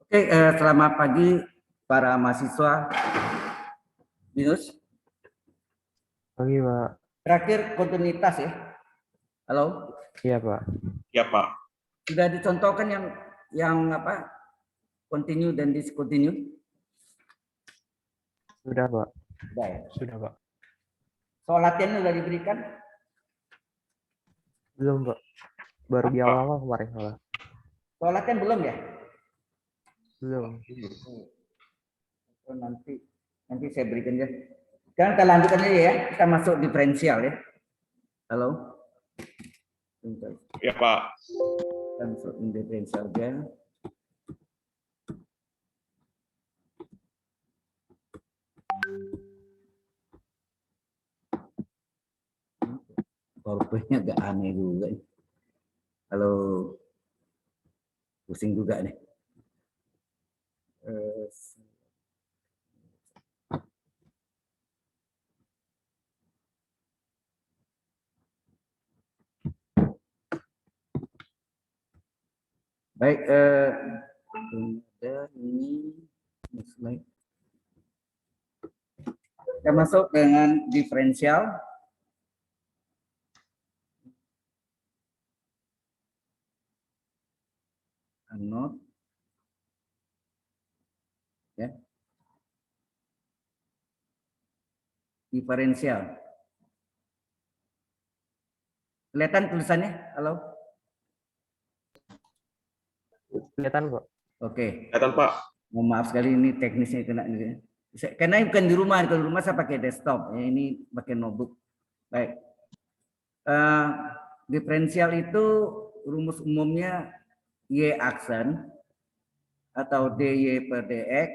Oke, selamat pagi para mahasiswa BINUS. Pagi, Pak. Terakhir kontinuitas ya. Halo. Iya, Pak. Ya, Pak. Sudah dicontohkan yang apa? Continue dan discontinue? Sudah, Pak. Sudah ya. Sudah, Pak. Soal latihan sudah diberikan? Belum, Pak. Baru di awal-awal kemarin malah. Soal latihan belum ya? Belum. Oh, nanti saya berikan ya. Sekarang kita lanjutkan aja ya. Kita masuk diferensial ya. Halo. Ya, Pak. Kita masuk diferensial aja. PowerPoint-nya agak aneh juga. Halo. Pusing juga nih. Baik, ini slide. Kita masuk dengan diferensial. Not. Ya. Diferensial. Kelihatan tulisannya? Halo? Kelihatan, Pak. Oke. Kelihatan, Pak. Mohon maaf sekali ini teknisnya kena. Karena ini bukan di rumah, kalau di rumah saya pakai desktop. Ya, ini pakai notebook. Baik. Diferensial itu rumus umumnya Y aksen atau DY per DX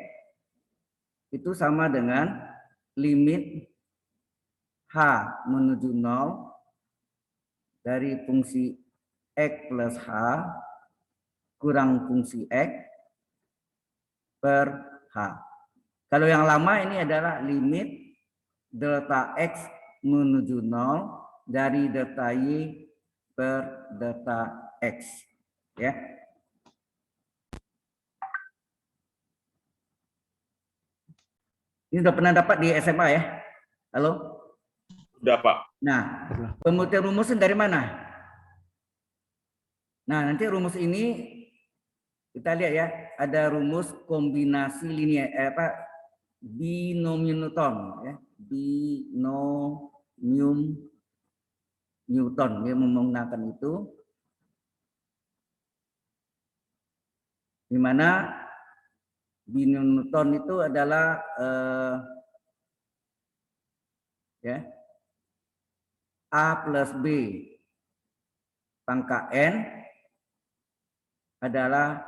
itu sama dengan limit H menuju 0 dari fungsi X plus H kurang fungsi X per H. Kalau yang lama ini adalah limit delta X menuju 0 dari delta Y per delta X. Ya. Ini sudah pernah dapat di SMA ya? Halo? Sudah, Pak. Nah, pemutihan rumusnya dari mana? Nah, nanti rumus ini kita lihat ya, ada rumus kombinasi linear binomium Newton ya, binomium Newton ya, menggunakan itu di mana binomium Newton itu adalah ya A plus B pangkat N adalah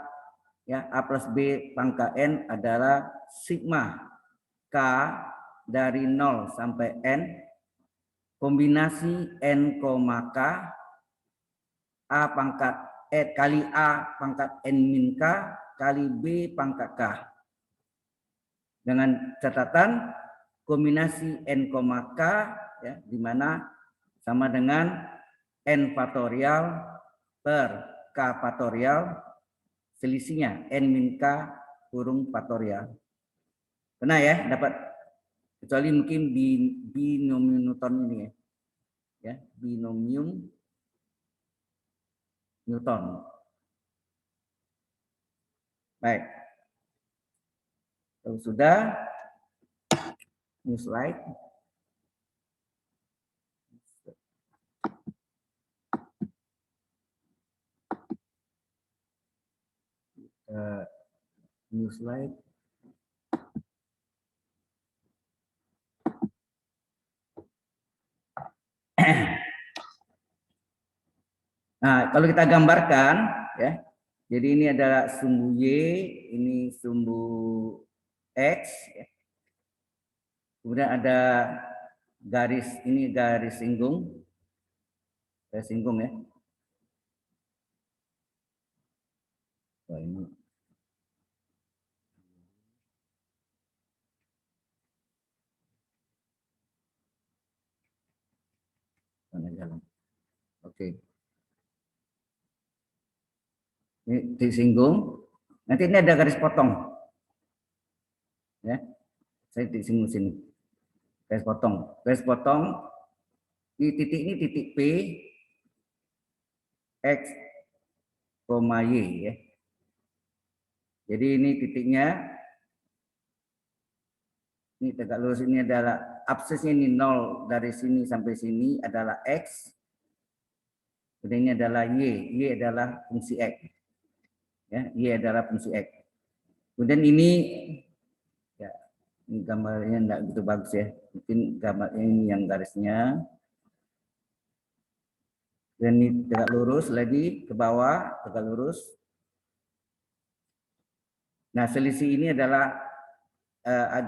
ya A plus B pangkat N adalah sigma K dari 0 sampai N kombinasi N, K A pangkat kali A pangkat N min K kali B pangkat K. Dengan catatan kombinasi N, K ya, di mana sama dengan N faktorial per K faktorial, selisihnya N min K kurung faktorial. Benar ya, dapat, kecuali mungkin binomium Newton ini ya. Ya, binomium Newton. Baik. Kalau sudah, new slide. New slide. Nah, kalau kita gambarkan ya. Jadi ini adalah sumbu Y, ini sumbu X ya. Kemudian ada garis, ini garis singgung. Garis singgung ya. Oh, ini. Mana jalan? Oke. Ini disinggung. Nanti ini ada garis potong. Ya, saya di sini. Garis potong. Garis potong. Ini titik P, X, Y. Ya. Jadi ini titiknya. Ini tegak lurus ini adalah absisnya ini 0 dari sini sampai sini adalah X. Kemudian ini adalah Y. Y adalah fungsi X. Ya, Y adalah fungsi X. Kemudian ini ya, ini gambarnya enggak begitu bagus ya. Mungkin gambar ini yang garisnya. Dan ini tegak lurus lagi ke bawah, tegak lurus. Nah, selisih ini adalah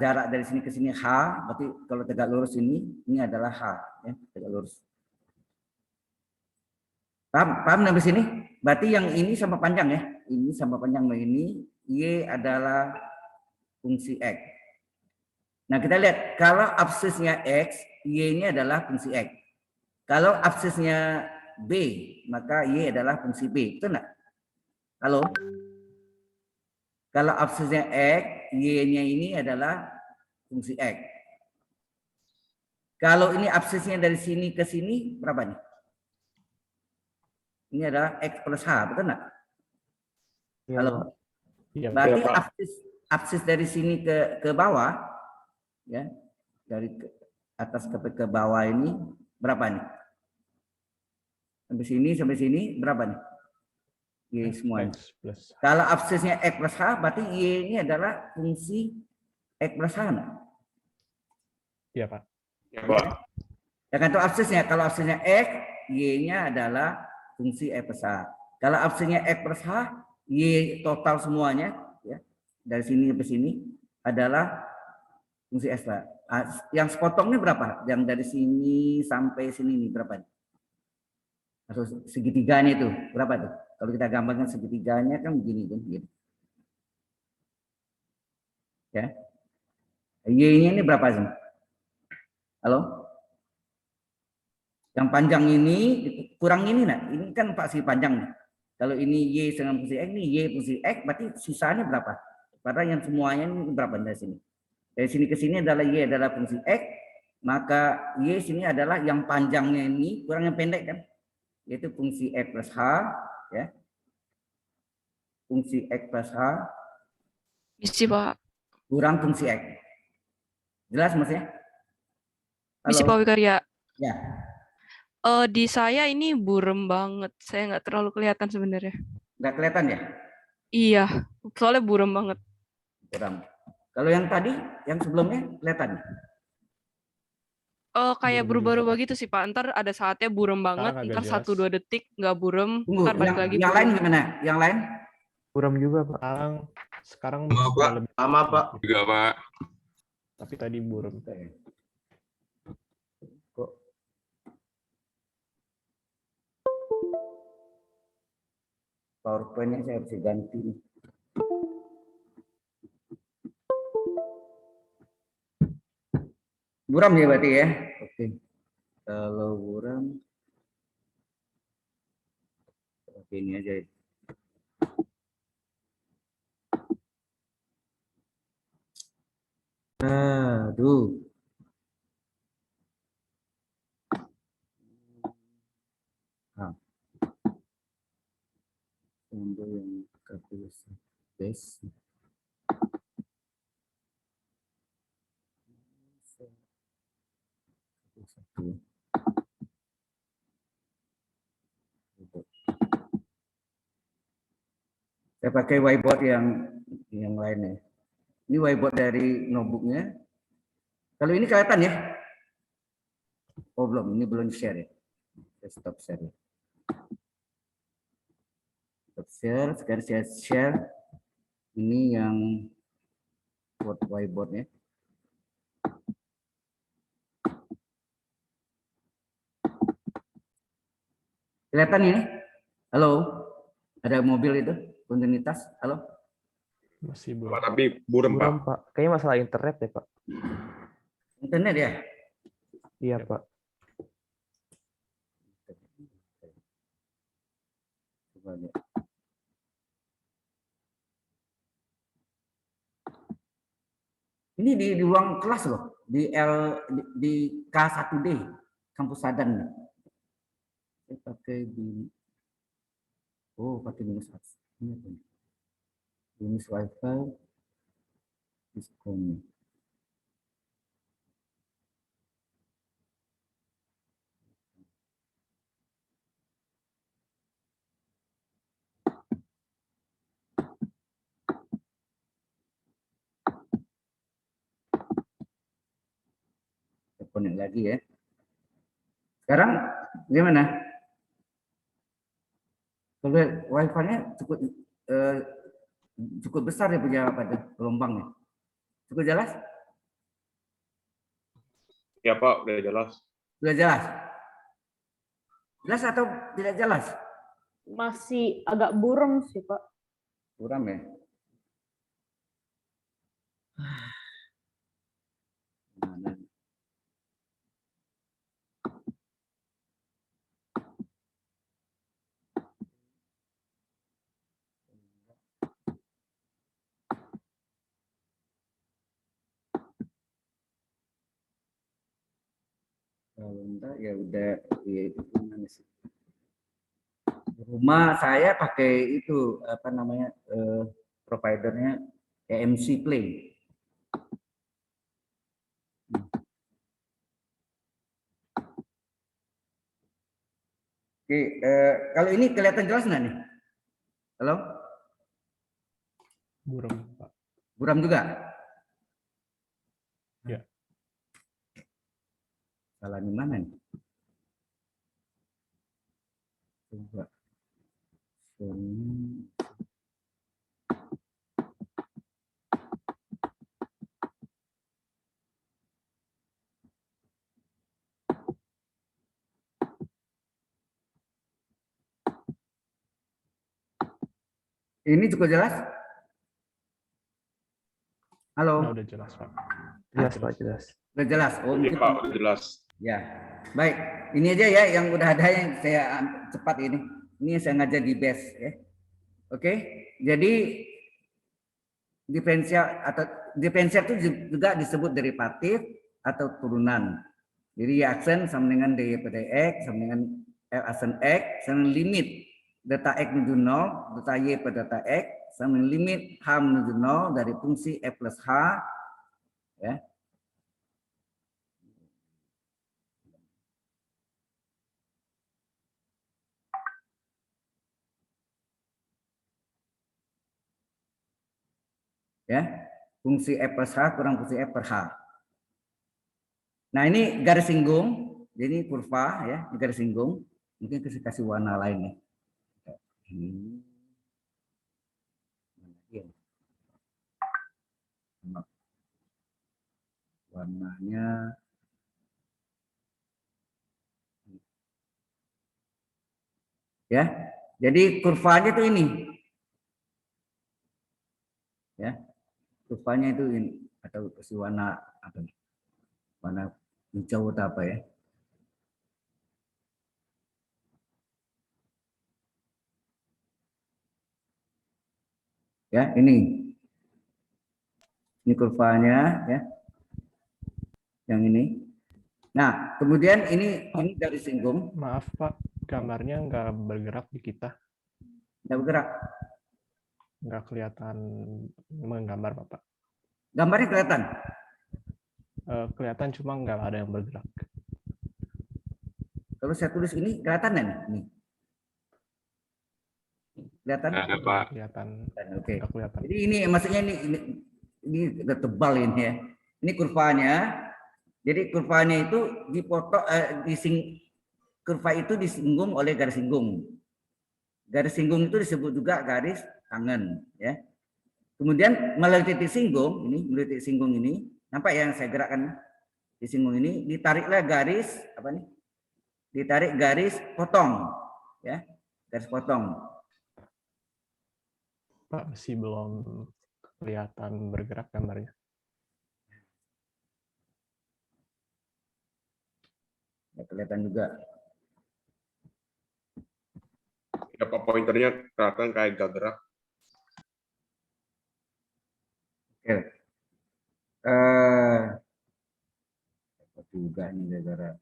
jarak dari sini ke sini H, berarti kalau tegak lurus ini adalah H, ya, tegak lurus. Paham sampai sini? Berarti yang ini sama panjang ya. Ini sama panjang ini. Y adalah fungsi X. Nah kita lihat kalau absisnya X, Y ini adalah fungsi X. Kalau absisnya B, maka Y adalah fungsi B. Betul enggak? Halo? Kalau absisnya X, Y-nya ini adalah fungsi X. Kalau ini absisnya dari sini ke sini, berapa nih? Ini adalah X plus H, betul nggak? Iya, Halo? Pak. Iya, Berarti Pak. absis dari sini ke bawah, ya, dari atas ke bawah ini berapa nih? Sampai sini berapa nih? Y semuanya. X plus. Kalau absisnya X plus H, berarti Y ini adalah fungsi X plus H. Nah? Iya, Pak. Iya, Pak. Ya kan itu absisnya. Kalau absisnya X, Y-nya adalah fungsi X plus H. Kalau absisnya X plus H, Y total semuanya, ya, dari sini ke sini adalah fungsi X plus H. Yang sepotongnya berapa? Yang dari sini sampai sini ini berapa? Atau segitiganya itu berapa tuh? Kalau kita gambarkan segitiganya kan begini kan, gitu. Ya. Y-nya ini berapa sih? Halo? Yang panjang ini kurang ini nah, ini kan pasti panjang nih. Kalau ini Y dengan fungsi X, ini Y fungsi X, berarti sisanya berapa? Padahal yang semuanya ini berapa dari sini? Dari sini ke sini adalah Y adalah fungsi X, maka Y sini adalah yang panjangnya ini kurang yang pendek kan? Yaitu fungsi X plus H, ya. Fungsi X plus H Misi Pak. kurang fungsi X. Jelas maksudnya? Misi Pak Halo? Wikarya. Ya. Di saya ini burem banget. Saya nggak terlalu kelihatan sebenarnya. Nggak kelihatan ya? Iya, soalnya burem banget. Kurang. Kalau yang tadi, yang sebelumnya kelihatan. Kayak berubah-ubah gitu sih Pak. Ntar ada saatnya burem banget, Sekarang agak ntar jelas. 1-2 detik nggak burem, Tunggu, ntar balik lagi yang burem. lain gimana? Yang lain? Buram juga, Pak. Sekarang Sama, Pak. lebih Sama, Pak. Juga, Pak. tapi tadi buram. Kok PowerPoint-nya saya harus ganti nih. Buram ya berarti ya? Oke. Kalau buram, oke ini aja. Aduh. Untuk yang KPS. Satu. Saya pakai whiteboard yang lainnya. Ini whiteboard dari notebooknya. Kalau ini kelihatan ya? Oh belum, ini belum share ya. Saya stop share. Ya. Stop share, sekarang saya share. Ini yang buat whiteboardnya. Kelihatan ini? Halo? Ada mobil itu? Kontinuitas? Halo? Masih buram. Pak, tapi buram, Pak. Buram, Pak. Kayaknya masalah internet ya, Pak. Internet ya? Iya, Pak. Coba lihat. Ini di ruang kelas loh, di K1D, kampus Sadan. Saya pakai pakai minus X. Ini apa? Minus Wi-Fi diskon. Connect lagi ya. Sekarang gimana? Kalau Wi-Fi-nya cukup besar ya punya gelombangnya. Cukup jelas? Ya Pak, udah jelas. Sudah jelas? Jelas atau tidak jelas? Masih agak buram sih, Pak. Buram ya. Mana? Kalau enggak ya udah ya, itu gimana sih? Rumah saya pakai itu apa namanya providernya EMC Play. Oke, kalau ini kelihatan jelas nggak nih? Halo? Buram, Pak. Buram juga? Ya. Salah di mana nih? Coba. Sini. Ini cukup jelas? Halo? Nah, udah jelas, Pak. Jelas Pak, jelas. Udah jelas? Oh, Iya mungkin Pak, udah jelas. ya. Baik, ini aja ya yang udah ada yang saya cepat ini. Ini saya ngajar di base ya. Oke, jadi diferensial itu juga disebut derivatif atau turunan. Jadi aksen sama dengan dy pada x sama dengan aksen x sama dengan limit data x menuju 0, data y pada data x sama dengan limit h menuju 0 dari fungsi f plus h ya. Ya, fungsi f plus h kurang fungsi f per h. Nah ini garis singgung, jadi kurva ya, ini garis singgung. Mungkin kasih warna lain ya. Ini. Warnanya ya, jadi kurvanya itu ini ya, kurvanya itu ini atau kasih warna apa nih, warna hijau atau apa ya. Ya, ini kurvanya ya, yang ini. Nah, kemudian ini garis singgung. Maaf, Pak. Gambarnya nggak bergerak di kita. Nggak bergerak. Nggak kelihatan menggambar, Bapak. Gambarnya kelihatan. Kelihatan cuma nggak ada yang bergerak. Kalau saya tulis ini kelihatan nggak nih? Nih. Kelihatan? Ada Pak. Kelihatan. Oke. Nggak kelihatan. Jadi ini maksudnya ini udah tebal ini ya. Ini kurvanya. Jadi kurvanya itu kurva itu disinggung oleh garis singgung. Garis singgung itu disebut juga garis tangen ya. Kemudian melalui titik singgung ini, nampak yang saya gerakkan di singgung ini, ditariklah garis apa nih? Ditarik garis potong ya. Garis potong. Pak, masih belum kelihatan bergerak gambarnya. Ya, kelihatan juga. Ya Pak, pointernya kelihatan kayak gak gerak. Oke. Apa juga nih gara-gara.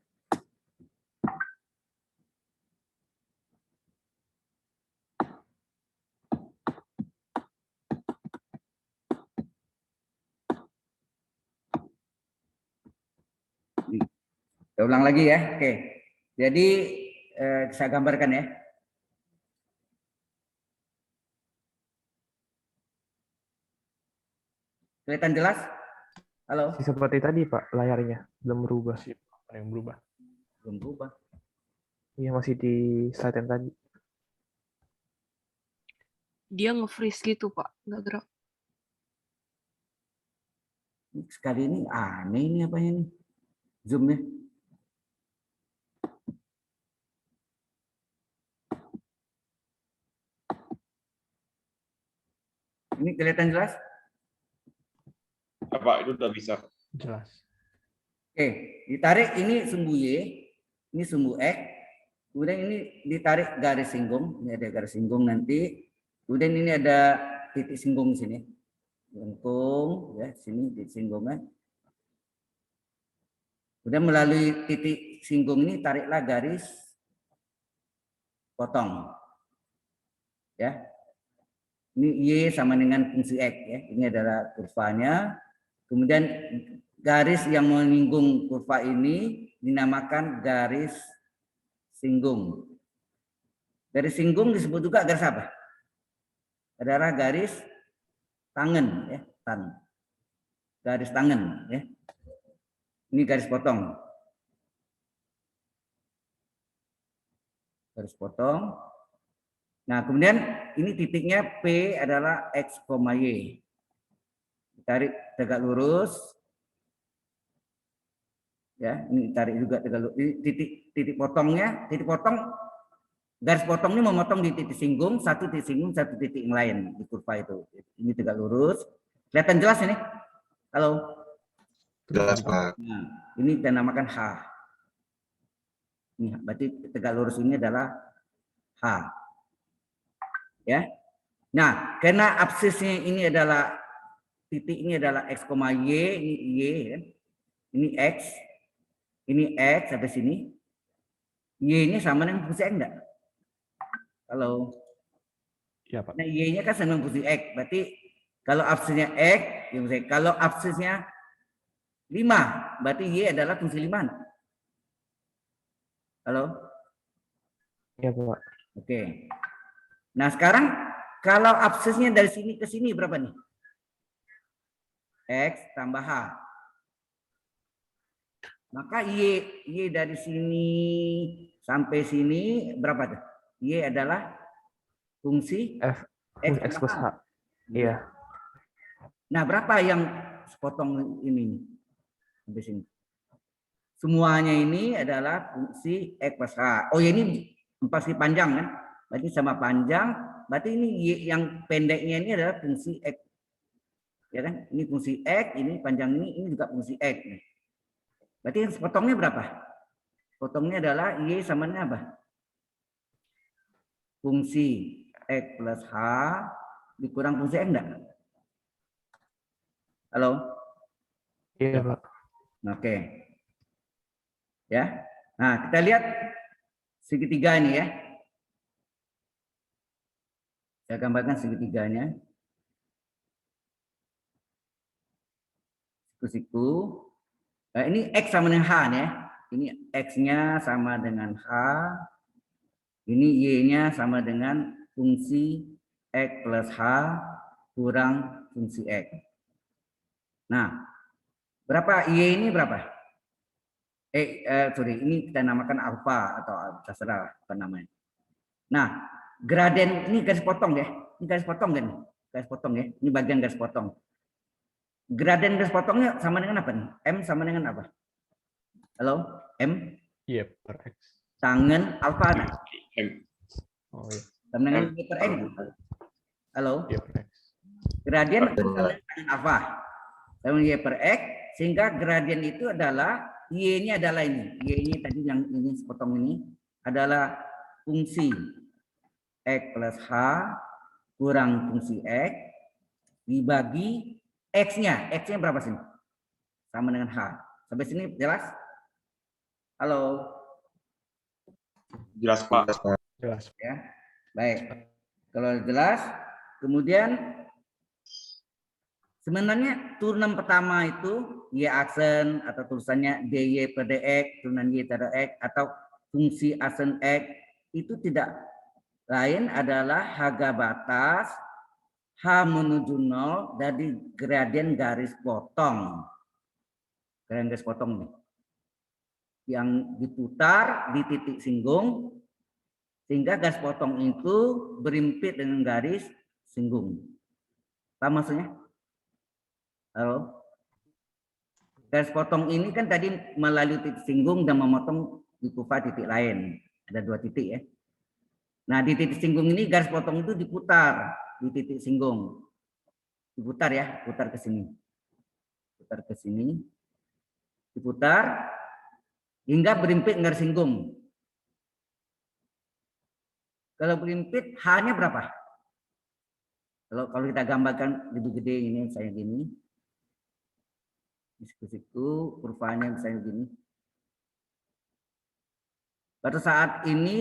Saya ulang lagi ya. Oke. Jadi saya gambarkan ya. Kelihatan jelas? Halo? Masih seperti tadi Pak, layarnya belum berubah. Masih ada yang berubah. Belum berubah. Iya, masih di slide yang tadi. Dia nge-freeze gitu, Pak. Nggak gerak. Sekali ini aneh ini apanya nih? Zoom-nya. Ini kelihatan jelas? Ya, Pak, itu udah bisa. Jelas. Oke, ditarik ini sumbu Y, ini sumbu X, kemudian ini ditarik garis singgung, ini ada garis singgung nanti, kemudian ini ada titik singgung di sini, lengkung, ya sini titik singgungnya. Kemudian melalui titik singgung ini tariklah garis potong, ya. Ini Y sama dengan fungsi X, ya. Ini adalah kurvanya. Kemudian garis yang menyinggung kurva ini dinamakan garis singgung. Garis singgung disebut juga garis apa? Adalah garis tangen, ya, garis tangen, ya. Ini garis potong. Garis potong. Nah, kemudian ini titiknya P adalah X, Y. Tarik tegak lurus. Ya, ini tarik juga tegak lurus. Ini titik potongnya, titik potong garis potong ini memotong di titik singgung, satu titik yang lain di kurva itu. Ini tegak lurus. Kelihatan jelas ini? Halo. Jelas, Pak. Nah, ini kita namakan H. Ini berarti tegak lurus ini adalah H. Ya. Nah, karena absisnya ini adalah titik ini adalah X, Y, ini Y, ya. Ini X, ini X sampai sini. Y ini sama dengan fungsi X enggak? Halo. Iya, Pak. Nah, Y-nya kan sama dengan fungsi X. Berarti kalau absisnya X, ya misalnya, kalau absisnya 5, berarti Y adalah fungsi 5. Halo? Iya Pak. Oke. Nah, sekarang kalau absisnya dari sini ke sini berapa nih? X tambah H. Maka Y dari sini sampai sini berapa tuh? Y adalah fungsi F X plus H. Iya. Nah, berapa yang sepotong ini sampai sini? Semuanya ini adalah fungsi X plus H. Oh, ya ini pasti panjang kan? Berarti sama panjang. Berarti ini Y yang pendeknya ini adalah fungsi X. Ya kan? Ini fungsi X, ini panjang ini juga fungsi X. Berarti yang sepotongnya berapa? Potongnya adalah Y sama dengan apa? Fungsi X plus H dikurang fungsi X enggak? Halo? Iya Pak. Oke. Ya. Nah, kita lihat segitiga ini ya. Saya gambarkan segitiganya. Siku-siku. Nah, ini X sama dengan H ya. Ini X-nya sama dengan H. Ini Y-nya sama dengan fungsi X plus H kurang fungsi X. Nah, berapa Y ini berapa? Sorry, ini kita namakan alfa atau terserah apa namanya. Nah, graden ini garis potong ya. Ini garis potong kan? Garis potong ya. Ini bagian garis potong. Graden garis potongnya sama dengan apa nih? M sama dengan apa? Halo? M? Y per X. Tangen alfa. M. Oh iya. Sama dengan Y per X. Halo? Y per X. Gradien tangen alfa. Sama Y per X. Sehingga gradien itu adalah Y-nya adalah ini. Y-nya tadi yang ini sepotong ini adalah fungsi X plus H kurang fungsi X dibagi X-nya. X-nya berapa sih? sama dengan H. Sampai sini jelas? Halo? Jelas, Pak. Jelas. Ya, baik. Kalau jelas, kemudian sebenarnya turunan pertama itu Y aksen atau tulisannya DY per DX, turunan Y per DX atau fungsi aksen X itu tidak lain adalah harga batas H menuju 0 dari gradien garis potong. Gradien garis potong nih. Yang diputar di titik singgung sehingga garis potong itu berimpit dengan garis singgung. Paham maksudnya? Halo? Garis potong ini kan tadi melalui titik singgung dan memotong di kurva titik lain. Ada 2 titik ya. Nah, di titik singgung ini garis potong itu diputar di titik singgung. Diputar ya, putar ke sini. Putar ke sini. Diputar hingga berimpit garis singgung. Kalau berimpit H-nya berapa? Kalau kita gambarkan lebih gede ini misalnya gini. Di situ kurvanya misalnya gini. Pada saat ini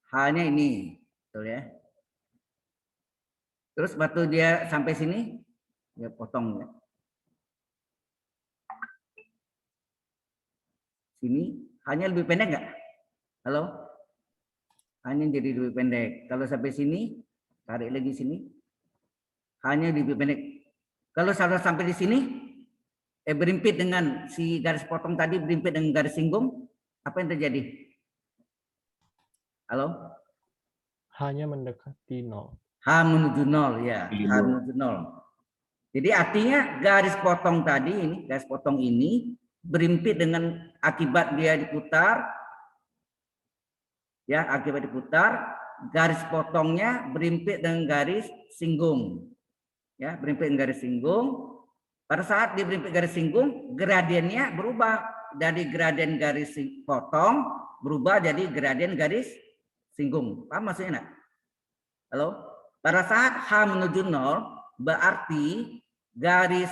H-nya ini, betul ya. Terus waktu dia sampai sini, dia potong ya. Sini hanya lebih pendek nggak? Halo? Hanya jadi lebih pendek. Kalau sampai sini, tarik lagi sini, hanya lebih pendek. Kalau sampai di sini, berimpit dengan si garis potong tadi, berimpit dengan garis singgung, apa yang terjadi? Halo? Hanya mendekati 0. H menuju 0 ya, H menuju 0. Jadi artinya garis potong tadi ini, garis potong ini berimpit dengan akibat dia diputar, ya akibat diputar, garis potongnya berimpit dengan garis singgung, ya berimpit dengan garis singgung. Pada saat dia berimpit garis singgung, gradiennya berubah dari gradien garis potong berubah jadi gradien garis singgung. Paham maksudnya? Halo? Pada saat H menuju 0 berarti garis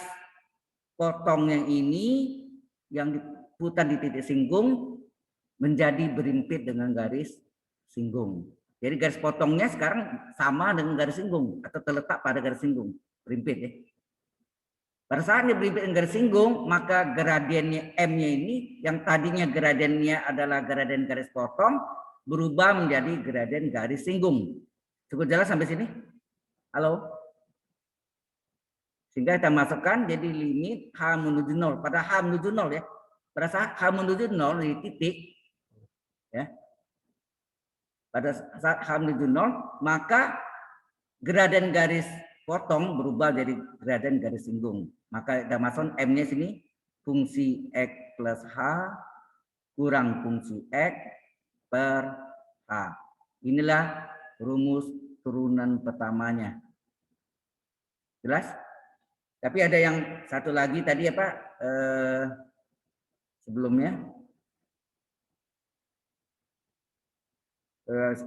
potong yang ini yang diputar di titik singgung menjadi berimpit dengan garis singgung. Jadi garis potongnya sekarang sama dengan garis singgung atau terletak pada garis singgung, berimpit ya. Pada saat dia berimpit dengan garis singgung, maka gradiennya M-nya ini yang tadinya gradiennya adalah gradien garis potong berubah menjadi gradien garis singgung. Cukup jelas sampai sini? Halo? Sehingga kita masukkan jadi limit H menuju 0. Pada H menuju 0 ya. Pada saat H menuju 0 di titik. Ya. Pada saat H menuju 0, maka gradien garis potong berubah jadi gradien garis singgung. Maka kita masukkan M-nya sini. Fungsi X plus H kurang fungsi X per H. Inilah rumus turunan pertamanya. Jelas? Tapi ada yang satu lagi tadi apa sebelumnya.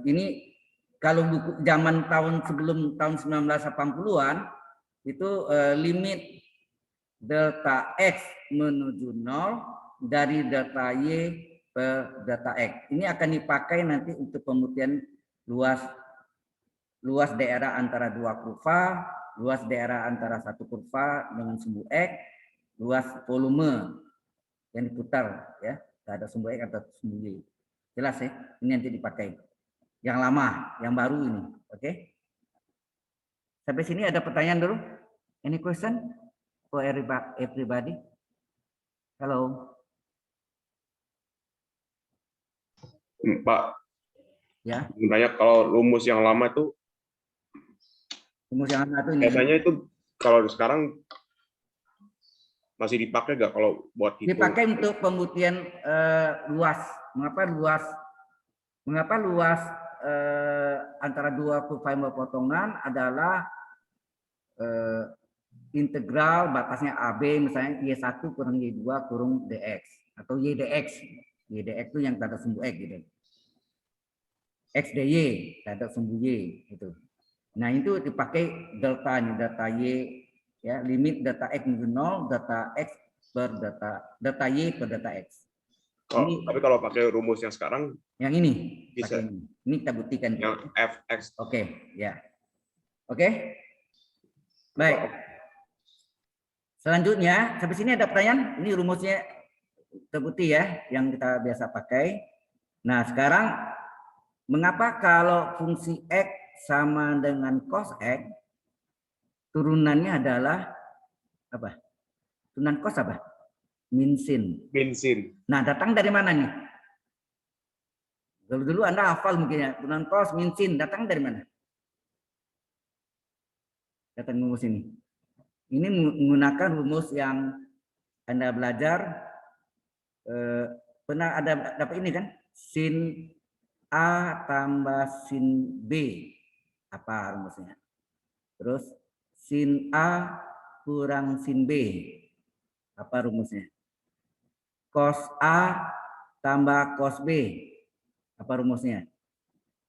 Ini kalau buku zaman tahun sebelum tahun 1980-an itu limit delta X menuju 0 dari delta Y per delta X. Ini akan dipakai nanti untuk pembuktian luas daerah antara 2 kurva, luas daerah antara 1 kurva dengan sumbu X, luas volume yang diputar ya, ada sumbu X atau sumbu Y. Jelas ya? Ini nanti dipakai. Yang lama, yang baru ini. Oke? Sampai sini ada pertanyaan dulu? Any question for everybody? Halo. Pak. Ya. Sebenarnya kalau rumus yang lama itu biasanya itu kalau sekarang masih dipakai nggak kalau buat hitung? Dipakai untuk pembuktian luas. Mengapa luas antara 2 kurva yang berpotongan adalah integral batasnya AB misalnya Y1 kurang Y2 kurang DX atau YDX. YDX itu yang tak ada sumbu X gitu. XDY tak ada sumbu Y gitu. Nah itu dipakai delta Y Ya, limit data X menuju 0, data X per data Y per data X. Tapi kalau pakai rumus yang sekarang Yang ini, bisa. pakai ini. Ini kita buktikan. Yang fx. Oke, ya. Oke. Baik. Selanjutnya, sampai sini ada pertanyaan? Ini rumusnya terbukti ya, yang kita biasa pakai. Nah, sekarang mengapa kalau fungsi X sama dengan cos X, turunannya adalah apa? Turunan cos apa? Min sin. Min sin. Nah, datang dari mana nih? Dulu Anda hafal mungkin ya, turunan cos min sin datang dari mana? Datang rumus ini. Ini menggunakan rumus yang Anda belajar pernah ada dapat ini kan? Sin A tambah sin B. Apa rumusnya? Terus sin A kurang sin B. Apa rumusnya? Cos A tambah cos B. Apa rumusnya?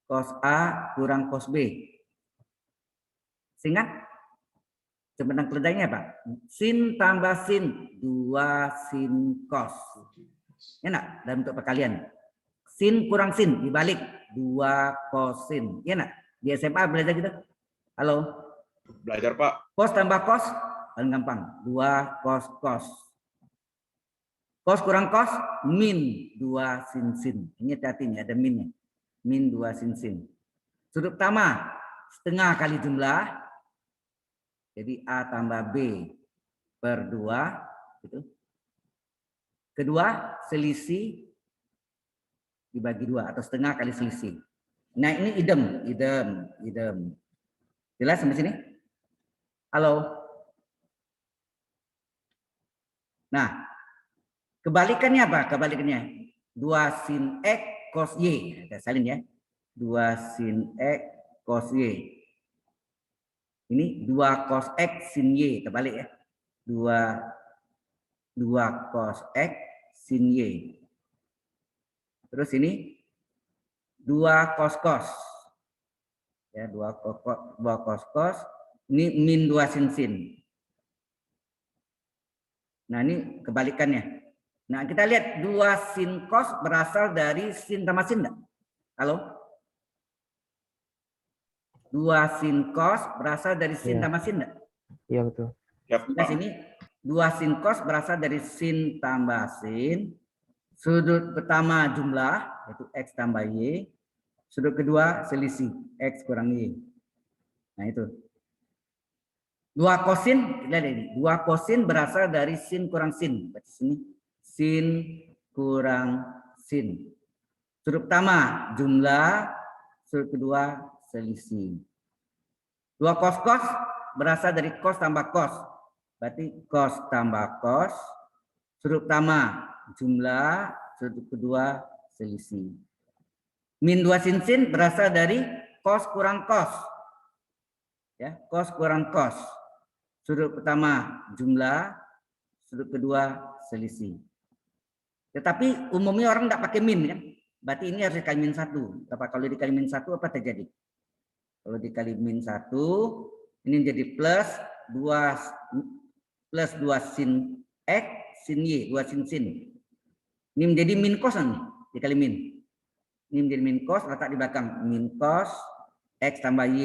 Cos A kurang cos B. Singkat? Sebenarnya keledainya Pak. Sin tambah sin. 2 sin cos. Enak dalam bentuk perkalian. Sin kurang sin dibalik. 2 cos sin. Enak. Di SMA belajar gitu. Halo? Belajar Pak. Cos tambah cos. Paling gampang. 2 cos cos. Cos kurang cos, min 2 sin sin. Ini hati-hati nih, ada minnya. Min 2 sin sin. Sudut pertama, setengah kali jumlah. Jadi A tambah B per 2. Gitu. Kedua, selisih dibagi 2. Atau setengah kali selisih. Nah ini idem. Jelas sampai sini? Halo? Nah, kebalikannya apa? Kebalikannya 2 sin X cos Y. Kita salin ya. 2 sin X cos Y. Ini 2 cos X sin Y. Terbalik ya. 2 cos X sin Y. Terus ini 2 cos cos. Ya, 2 cos cos. Ini min 2 sin sin. Nah, ini kebalikannya. Nah, kita lihat 2 sin cos berasal dari sin tambah sin enggak? Halo? 2 sin cos berasal dari sin tambah sin enggak? Iya betul. Nah, sini 2 sin cos berasal dari sin tambah sin. Sudut pertama jumlah, yaitu X tambah Y. Sudut kedua selisih, X kurang Y. Nah, itu. 2 kosin, lihat ini. 2 kosin berasal dari sin kurang sin. Berarti sini sin kurang sin. Sudut pertama jumlah, sudut kedua selisih. 2 cos cos berasal dari cos tambah cos. Berarti cos tambah cos. Sudut pertama jumlah, sudut kedua selisih. Min 2 sin sin berasal dari cos kurang cos. Ya, cos kurang cos. Sudut pertama jumlah, sudut kedua selisih. Tetapi umumnya orang tidak pakai min kan. Berarti ini harus dikali min 1. Kalau dikali min 1 apa terjadi? Kalau dikali min 1 ini jadi plus 2 sin X sin Y, 2 sin sin. Ini menjadi min cos nih, dikali min. Ini menjadi min cos, letak di belakang min cos X tambah Y.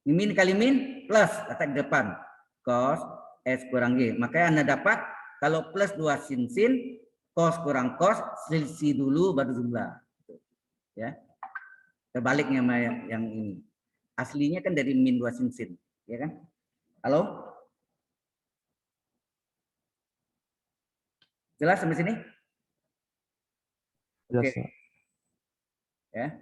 Ini min kali min plus, letak di depan cos X kurang Y. Makanya Anda dapat kalau plus 2 sin sin, cos kurang cos, selisih dulu baru jumlah. Ya. Terbaliknya sama yang ini. Aslinya kan dari min 2 sin sin, ya kan? Halo? Jelas sampai sini? Jelas. Oke. Ya.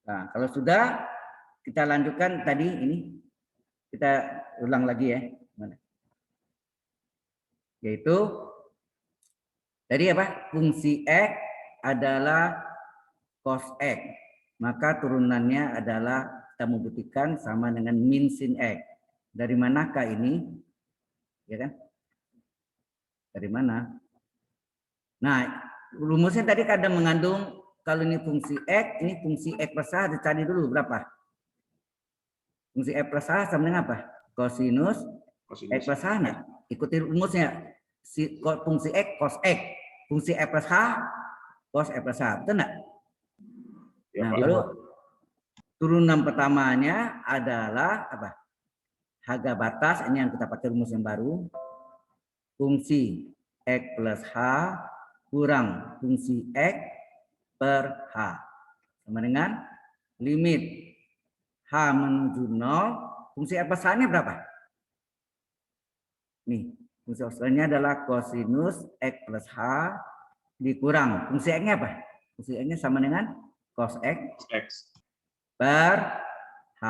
Nah, kalau sudah kita lanjutkan tadi ini, kita ulang lagi ya. Yaitu tadi apa? Fungsi X adalah cos X. Maka turunannya adalah kita membuktikan sama dengan min sin X. Dari manakah ini? Ya kan? Dari mana? Nah, rumusnya tadi kadang mengandung kalau ini fungsi X, ini fungsi X plus A, dicari dulu berapa? Fungsi X plus H sama dengan apa? Kosinus X plus H. Nah, ikuti rumusnya. Fungsi X cos X. Fungsi X plus H cos X plus H. Betul nggak? Ya, Nah, Pak. lalu turunan pertamanya adalah apa? Harga batas, ini yang kita pakai rumus yang baru. Fungsi X plus H kurang fungsi X per H. Sama dengan limit H menuju 0. Fungsi X plus H-nya berapa? Nih, fungsi X-nya adalah kosinus X plus H dikurang. Fungsi X-nya apa? Fungsi X-nya sama dengan cos X X. per H.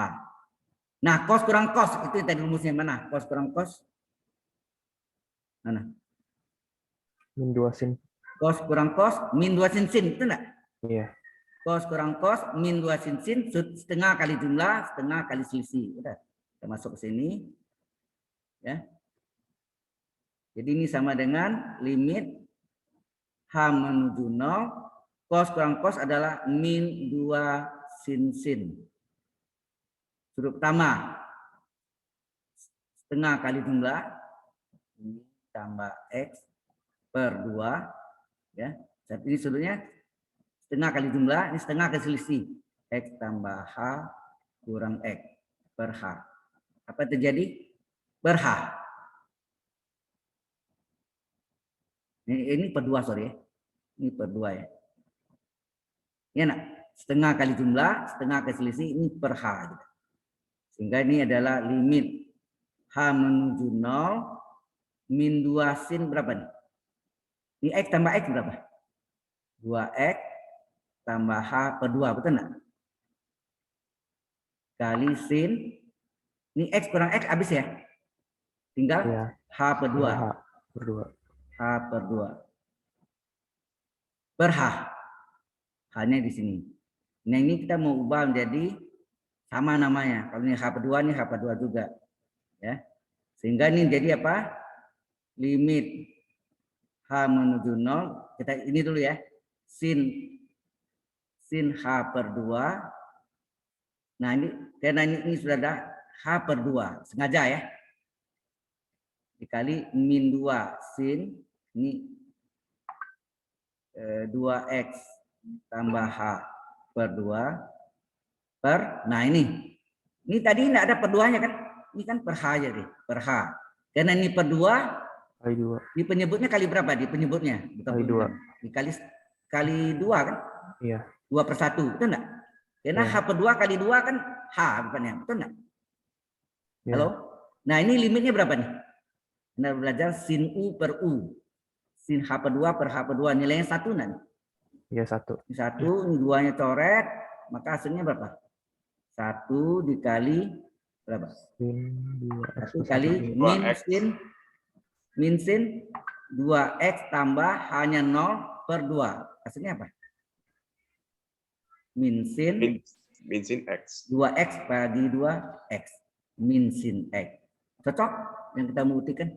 Nah, cos kurang cos, itu tadi rumusnya mana? Cos kurang cos. Mana? Min 2 sin. Cos kurang cos, min 2 sin sin, itu enggak? Iya. Cos kurang cos, min 2 sin sin, setengah kali jumlah, setengah kali selisih. Udah, kita masuk ke sini. Ya. Jadi ini sama dengan limit H menuju 0. Cos kurang cos adalah min 2 sin sin. Sudut pertama, setengah kali jumlah, ini tambah X per 2. Ya. Saat ini sudutnya setengah kali jumlah, ini setengah kali selisih. X tambah H kurang X per H. Apa terjadi? Per H. Ini per 2, sorry ya. Ini per 2 ya. Ya nak, setengah kali jumlah, setengah kali selisih, ini per H. Gitu. Sehingga ini adalah limit H menuju 0, min 2 sin berapa nih? Ini X tambah X berapa? 2X tambah H per 2, betul enggak? Kali sin, ini X kurang X habis ya? Tinggal Iya. H per 2. H per 2. H per 2. Per H. H-nya di sini. Nah ini kita mau ubah menjadi sama namanya. Kalau ini H per 2, ini H per 2 juga. Ya. Sehingga ini jadi apa? Limit H menuju 0. Kita ini dulu ya. Sin H per 2. Nah ini karena ini sudah ada H per 2. Sengaja ya. Dikali min 2 sin. Ini 2X tambah H per 2 per, nah ini tadi tidak ada per 2-nya kan, ini kan per H aja deh, per H. Karena ini per 2, Kali 2. di penyebutnya kali berapa di penyebutnya? Kali 2. Dikali 2 kan? Iya. 2 per 1, betul enggak? Karena Iya. H per 2 kali 2 kan H bukannya, betul enggak? Iya. Halo? Nah ini limitnya berapa nih? Kita belajar sin U per U. Sin H per 2 per H per 2, nilainya 1 nanti. Iya 1. Ini 1, ini 2-nya coret, maka hasilnya berapa? 1 dikali berapa? Sin 2X 1 kali min sin 2X tambah hanya 0 per 2. Hasilnya apa? Min sin X. 2X bagi 2X. Min sin X. Cocok yang kita mau buktikan?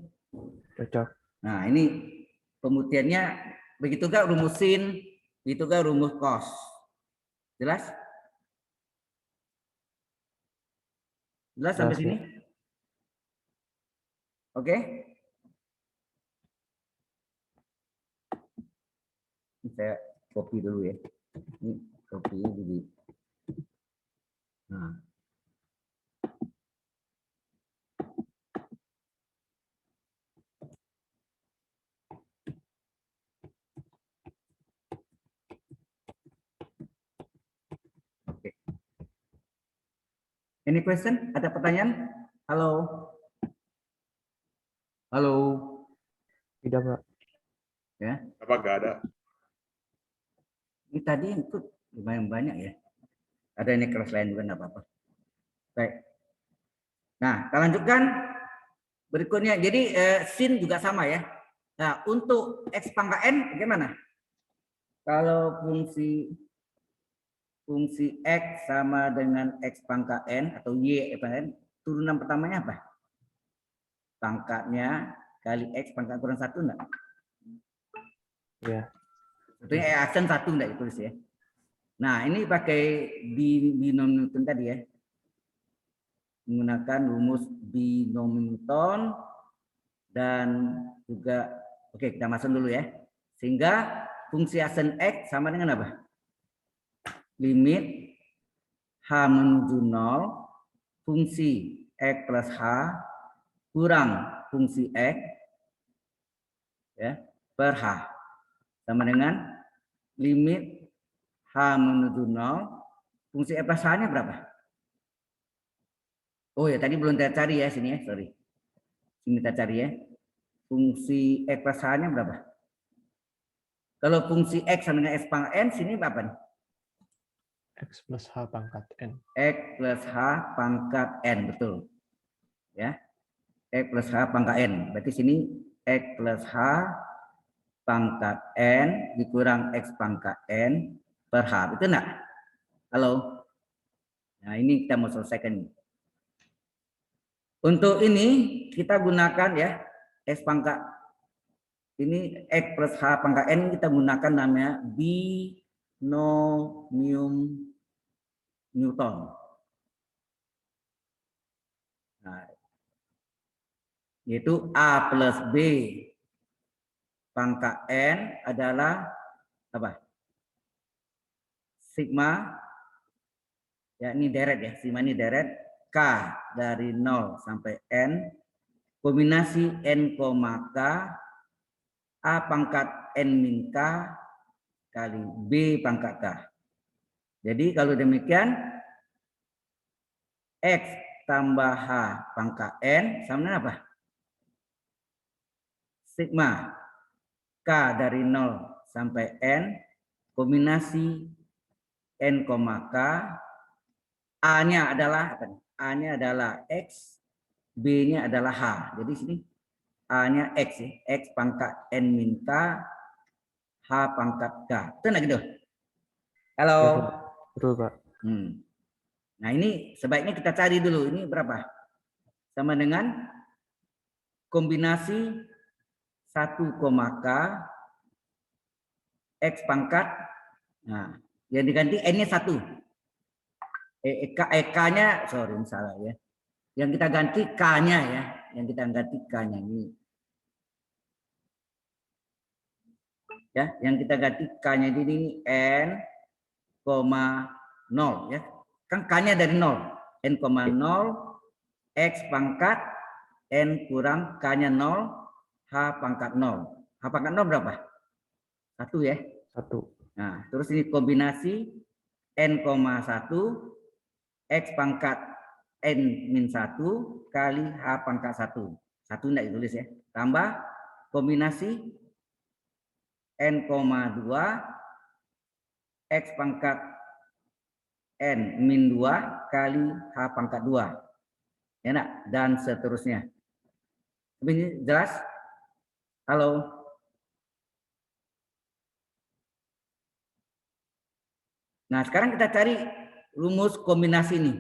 Cocok. Nah ini pembuktiannya begitu gak rumus sin, begitu gak rumus cos. Jelas? Jelas sampai Jelas, sini? Oke? Saya copy dulu ya. Ini copy jadi. Nah. Oke. Any question? Ada pertanyaan? Halo. Halo. Tidak, Pak. Apa nggak ada? Ini tadi itu lumayan banyak ya. Ada ini kelas lain juga nggak apa-apa. Baik. Nah, kita lanjutkan berikutnya. Jadi sin juga sama ya. Nah, untuk X pangkat N bagaimana? Kalau fungsi X sama dengan X pangkat N atau Y pangkat N, turunan pertamanya apa? Pangkatnya kali X pangkat kurang 1 enggak? Iya. Tentunya aksen 1 enggak ditulis ya. Nah, ini pakai binom Newton tadi ya. menggunakan rumus binom Newton dan juga oke, kita masuk dulu ya. Sehingga fungsi asen X sama dengan apa? Limit H menuju 0 fungsi X plus H kurang fungsi X ya, per H sama dengan limit H menuju 0 fungsi X plus H-nya berapa? Oh ya, tadi belum kita cari ya sini ya, sorry. Sini kita cari ya. Fungsi X plus H-nya berapa? Kalau fungsi X sama dengan X pangkat N, sini berapa nih? X plus H pangkat N. X plus H pangkat N, betul. Ya. X plus H pangkat N. Berarti sini X plus H pangkat N dikurang X pangkat N per H. Betul enggak? Halo? Nah, ini kita mau selesaikan. Untuk ini kita gunakan ya X pangkat ini X plus H pangkat N, kita gunakan namanya binomium Newton. Nah, yaitu A plus B pangkat N adalah apa? Sigma, ya ini deret ya, sigma ini deret, K dari 0 sampai N, kombinasi N, K, A pangkat N min K kali B pangkat K. Jadi kalau demikian, X tambah H pangkat N sama dengan apa? Sigma K dari 0 sampai N, kombinasi N, K, A-nya adalah apa? A-nya adalah X, B-nya adalah H. Jadi sini A-nya X ya, X pangkat N min K, H pangkat K. Itu enggak gitu? Halo. Betul, Pak. Nah, ini sebaiknya kita cari dulu ini berapa? Sama dengan kombinasi 1, K X pangkat. Nah, yang diganti N-nya 1. K-nya sorry salah ya. Yang kita ganti K-nya ya, yang kita ganti K-nya ini. Ya, yang kita ganti K-nya ini N, 0 ya. Kan K-nya dari 0. N, 0 X pangkat N kurang K-nya 0 H pangkat 0. H pangkat 0 berapa? 1 ya. 1. Nah, terus ini kombinasi N, 1 X pangkat N min 1 kali H pangkat 1. 1 enggak ditulis ya. Tambah kombinasi N, 2 X pangkat N min 2 kali H pangkat 2. Ya enggak? Dan seterusnya. Ini jelas? Halo? Nah, sekarang kita cari rumus kombinasi ini.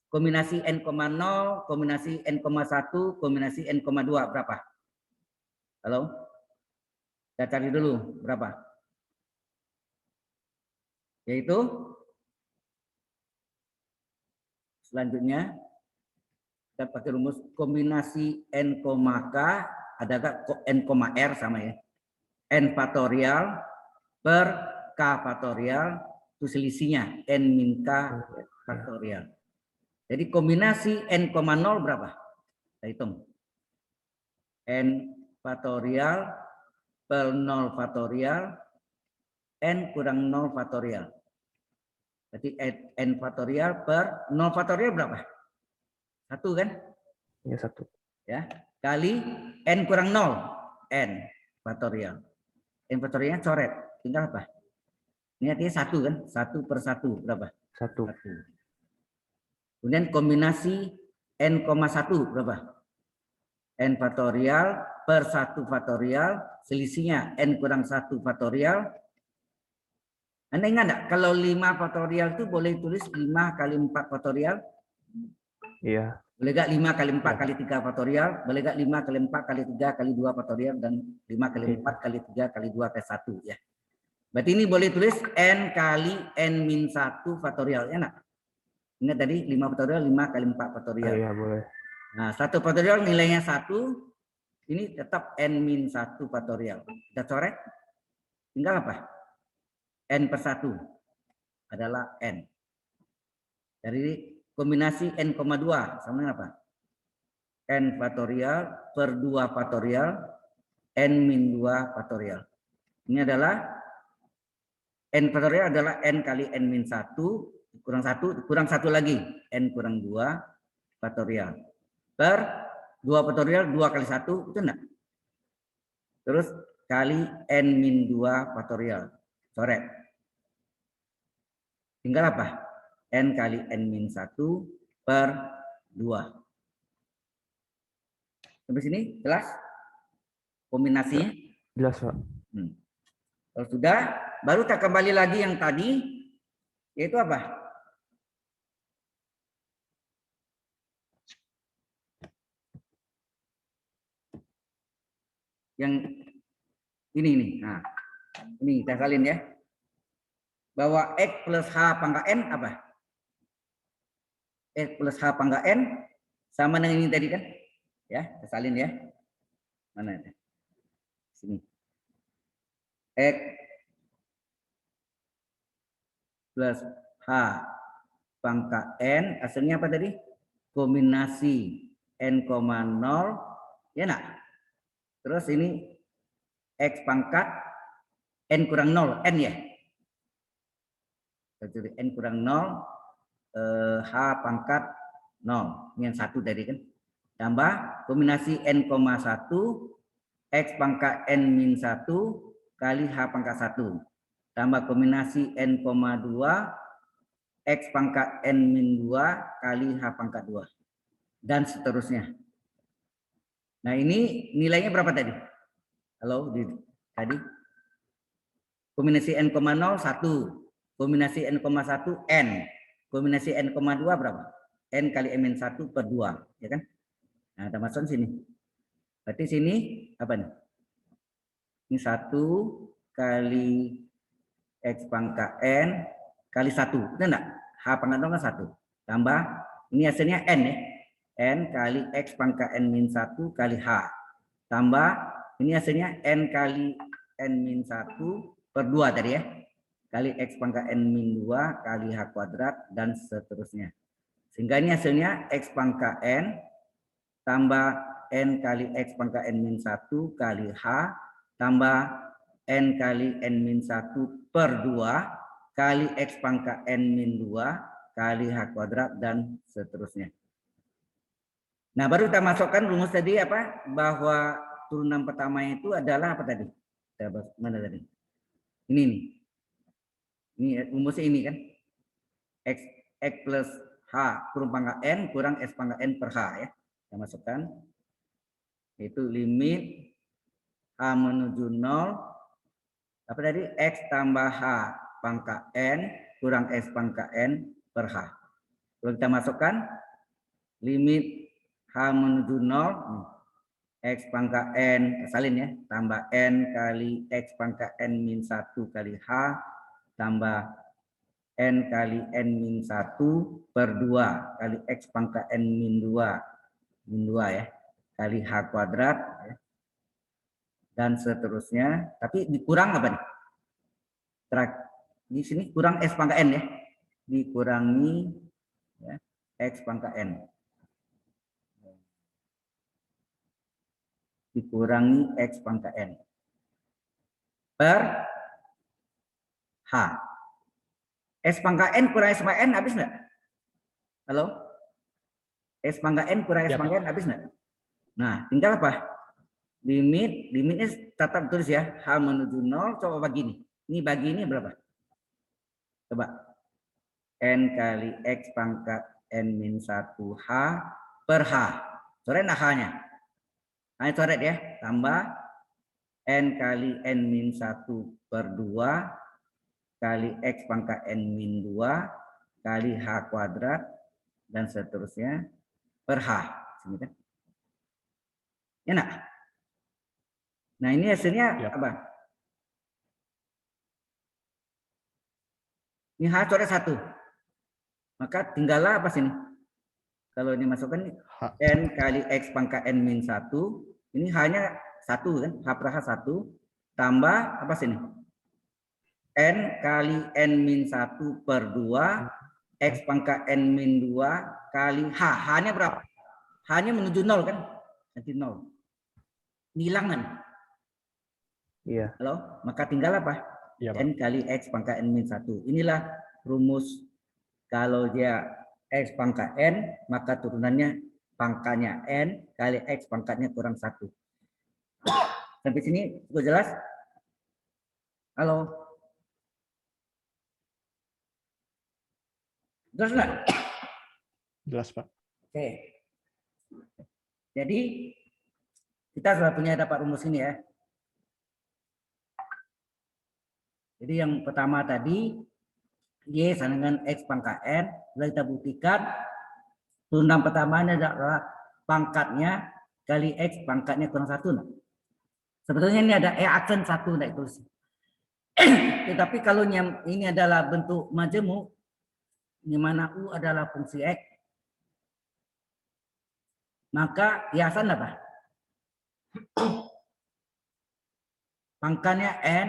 Kombinasi N, 0, kombinasi N, 1, kombinasi N, 2 berapa? Halo? Kita cari dulu berapa? Yaitu selanjutnya kita pakai rumus kombinasi N, K, ada gak N, R sama ya. N faktorial per K faktorial itu selisihnya N min K faktorial. Jadi kombinasi N, 0 berapa? Kita hitung. N faktorial per 0 faktorial N kurang 0 faktorial. Berarti N faktorial per 0 faktorial berapa? 1 kan? Ya, 1. Ya, kali N kurang 0. N faktorial. N faktorialnya coret. Tinggal apa? Ini artinya 1 kan? 1 per 1 berapa? 1. 1. Kemudian kombinasi N, 1 berapa? N faktorial per 1 faktorial, selisihnya N kurang 1 faktorial. Anda ingat enggak? Kalau 5 faktorial itu boleh tulis 5 kali 4 faktorial? Iya. Boleh gak 5 kali 4 kali 3 faktorial? Boleh gak 5 kali 4 kali 3 kali 2 faktorial? Dan 5 kali 4 kali 3 kali 2 kali 1 ya. Berarti ini boleh tulis N kali N min 1 faktorial. Ya enggak? Ingat tadi 5 faktorial 5 kali 4 Ah, faktorial. iya boleh. Nah, 1 faktorial nilainya 1, ini tetap n-1 faktorial. Kita coret, tinggal apa? N per 1 adalah n. Dari kombinasi n,2 sama dengan apa? N faktorial per 2 faktorial n-2 faktorial. Ini adalah n faktorial adalah n kali n-1 kurang 1 lagi n kurang 2 faktorial per 2 faktorial 2 kali 1 itu enggak? Terus kali n-2 faktorial. Coret. Tinggal apa? N kali n-1 per 2. Sampai sini jelas kombinasinya? Jelas, Pak. Kalau sudah, baru kita kembali lagi yang tadi, yaitu apa? Yang ini nih. Nah, ini kita salin ya. Bahwa X plus H pangkat N apa? X plus H pangkat N sama dengan ini tadi kan? Ya, kita salin ya. Mana itu? Sini. X plus H pangkat N, hasilnya apa tadi? Kombinasi N,0, ya nak? Terus ini X pangkat N kurang 0, N ya? Jadi N kurang 0, H pangkat 0. Ini yang 1 tadi kan? Tambah kombinasi N,1, X pangkat N-1 kali H pangkat 1. Tambah kombinasi N,2, X pangkat N-2 kali H pangkat 2. Dan seterusnya. Nah ini nilainya berapa tadi? Halo, tadi? Kombinasi N,0 1. Kombinasi N,1 N. Kombinasi N,2 berapa? N kali M-1 per 2. Ya kan? Nah kita masuk sini. Berarti sini apa nih? Ini 1 kali X pangkat N kali 1. Itu enggak? H pangkat 0 kan 1. Tambah, ini hasilnya N ya. N kali X pangkat N-1 kali H. Tambah, ini hasilnya N kali N-1 per 2 tadi ya. Kali X pangkat N-2 kali H kuadrat dan seterusnya. Sehingga ini hasilnya X pangkat N tambah N kali X pangkat N-1 kali H tambah N kali N-1 per 2 kali X pangkat N-2 kali H kuadrat dan seterusnya. Nah, baru kita masukkan rumus tadi apa? Bahwa turunan pertama itu adalah apa tadi? Mana tadi? Ini nih. Ini rumusnya ini kan? X plus H kurang pangkat N kurang X pangkat N per H ya. Kita masukkan. Itu limit H menuju 0. Apa tadi? X tambah H pangkat N kurang X pangkat N per H. Kalau kita masukkan limit H menuju 0, X pangkat N, salin ya, tambah N kali X pangkat N-1 kali H, tambah N kali N-1 per 2 kali X pangkat N-2, ya, kali H kuadrat, ya, dan seterusnya. Tapi dikurang apa nih? Di sini kurang X pangkat N ya, dikurangi ya, X pangkat N. Dikurangi X pangkat N per H. X pangkat N kurang X pangkat N habis nggak? Halo? X pangkat N kurang X pangkat N habis nggak? Nah, tinggal apa? Limitnya tetap tulis ya. H menuju 0, coba bagi ini. Ini bagi ini berapa? Coba. N kali X pangkat N-1H per H. Coret H-nya. Nah, coret ya, tambah N kali N-1 per 2 kali X pangkat N-2 kali H kuadrat dan seterusnya per H. Sini kan? Ya nak? Nah ini hasilnya apa? Ini H coret 1. Maka tinggallah apa sini? Kalau ini masukkan H. n kali x pangkat n min 1. Ini hanya 1 kan? H per H 1. Tambah apa sini? N kali n min 1 per 2. X pangkat n min 2 kali H. H-nya berapa? H-nya menuju 0 kan? Nanti 0. Hilang kan? Iya. Halo? Maka tinggal apa? Iya, Pak. N kali X pangkat N min 1. Inilah rumus kalau dia X pangkat N, maka turunannya pangkatnya N kali X pangkatnya kurang 1. Sampai sini cukup jelas? Halo? Jelas nggak? Jelas, Pak. Oke. Jadi kita sudah punya dapat rumus ini ya. Jadi yang pertama tadi Y sama dengan X pangkat N. Setelah kita buktikan turunan pertamanya adalah pangkatnya kali X pangkatnya kurang 1. Nah. Sebetulnya ini ada aksen 1 nah itu. Tetapi kalau ini adalah bentuk majemuk, di mana U adalah fungsi X, maka hiasan apa? Pangkatnya N,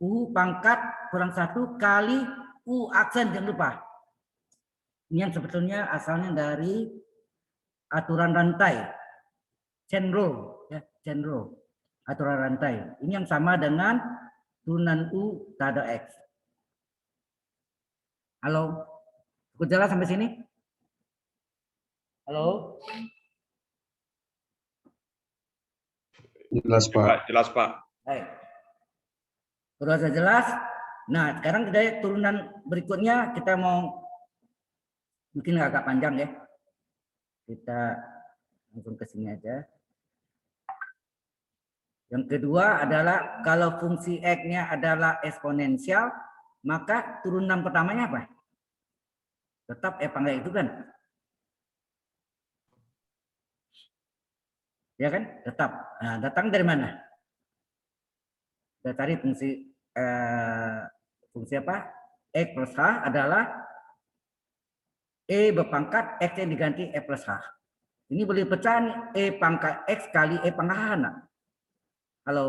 U pangkat kurang 1 kali U aksen, jangan lupa. Ini yang sebetulnya asalnya dari aturan rantai. Chain rule, ya, chain rule. Aturan rantai. Ini yang sama dengan turunan U terhadap X. Halo? Cukup jelas sampai sini? Halo? Jelas, Pak. Jelas, Pak. Baik. Sudah jelas. Nah, sekarang kita turunan berikutnya kita mau mungkin agak panjang ya. Kita langsung ke sini aja. Yang kedua adalah kalau fungsi X-nya adalah eksponensial, maka turunan pertamanya apa? Tetap pangkat itu kan? Ya kan? Tetap. Nah, datang dari mana? Kita cari fungsi apa? X plus H adalah E berpangkat X yang diganti E plus H. Ini boleh pecah nih, E pangkat X kali E pangkat H. Nah. Halo?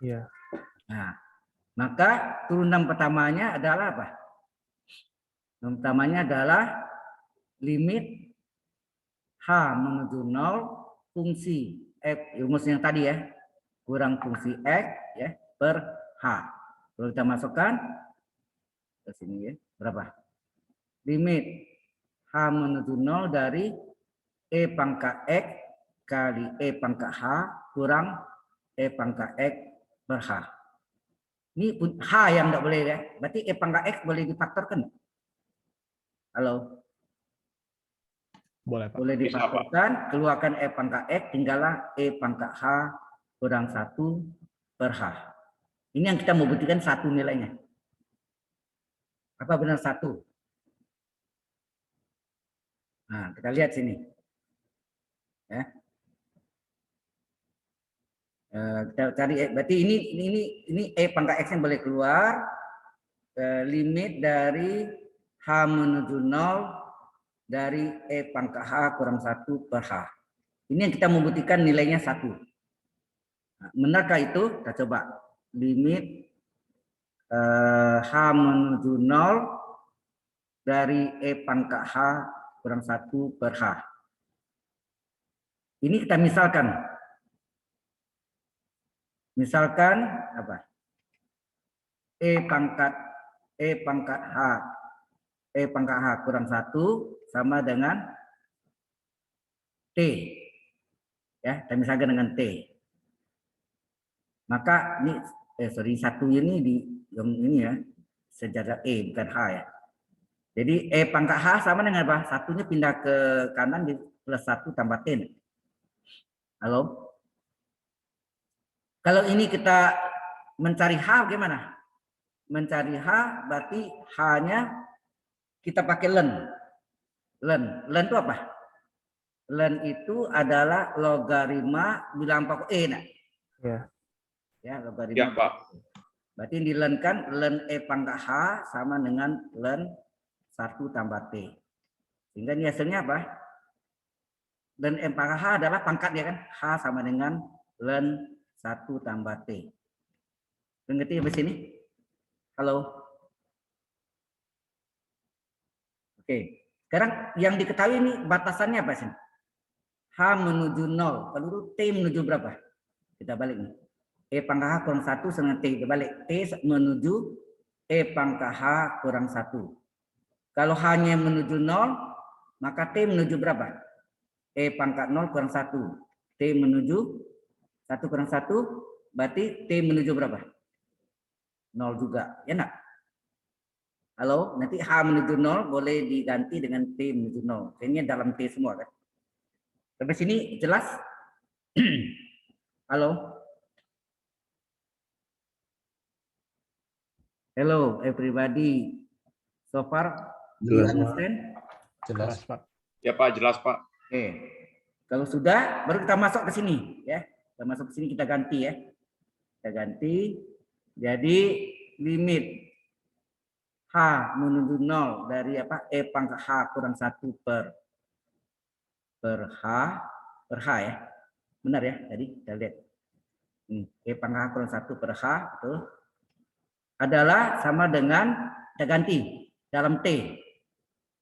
Iya. Nah, maka turunan pertamanya adalah apa? Yang pertamanya adalah limit H menuju 0 fungsi F, rumus yang tadi ya, kurang fungsi X ya per H. Kalau kita masukkan ke sini ya, berapa? Limit H menuju 0 dari E pangkat X kali E pangkat H kurang E pangkat X per H. Ini H yang tidak boleh ya. Berarti E pangkat X boleh difaktorkan. Halo? Boleh, Pak. Boleh difaktorkan, keluarkan E pangkat X, tinggallah E pangkat H kurang 1 per H. Ini yang kita mau buktikan 1 nilainya. Apa benar 1? Nah, kita lihat sini. Ya. Kita cari berarti ini E pangkat X yang boleh keluar. Limit dari H menuju 0 dari E pangkat H kurang 1 per H. Ini yang kita membuktikan nilainya 1. Nah, benarkah itu? Kita coba. Limit H menuju 0 dari E pangkat H kurang 1 per H. Ini kita misalkan. Misalkan apa? E pangkat H kurang 1 sama dengan T. Ya, kita misalkan dengan T. Maka ini satu ini di yang ini ya, sejajar E bukan H ya. Jadi E pangkat H sama dengan apa? Satunya pindah ke kanan di plus 1 tambah T. Halo? Kalau ini kita mencari H gimana? Mencari H berarti H-nya kita pakai len. Len itu apa? Len itu adalah logaritma bilang pokok E. Nah. Iya. Ya, logaritma. Ya, Pak. Berarti dilenkan len E pangkat H sama dengan len 1 tambah T. Sehingga ini hasilnya apa? Len E pangkat H adalah pangkat ya kan? H sama dengan len 1 tambah T. Mengerti sampai sini? Halo? Oke. Sekarang yang diketahui ini batasannya apa sih? H menuju 0. Kalau T menuju berapa? Kita balik nih. E pangkat H kurang 1 sama T. Kita balik. T menuju E pangkat H kurang 1. Kalau H-nya menuju 0, maka T menuju berapa? E pangkat 0 kurang 1. T menuju 1 kurang 1, berarti T menuju berapa? 0 juga. Ya enggak? Halo? Nanti H menuju 0 boleh diganti dengan T menuju 0. Ini dalam T semua kan? Sampai sini jelas? Halo? Hello everybody. So far, you Jelas, Pak. understand? Jelas. Pak. Ya Pak, jelas Pak. Oke. Kalau sudah, baru kita masuk ke sini ya. Kita masuk ke sini, kita ganti ya. Kita ganti. Jadi limit H menuju 0 dari apa? E pangkat H kurang 1 per H ya. Benar ya? Tadi kita lihat. E pangkat H kurang 1 per H itu adalah sama dengan, kita ganti dalam T.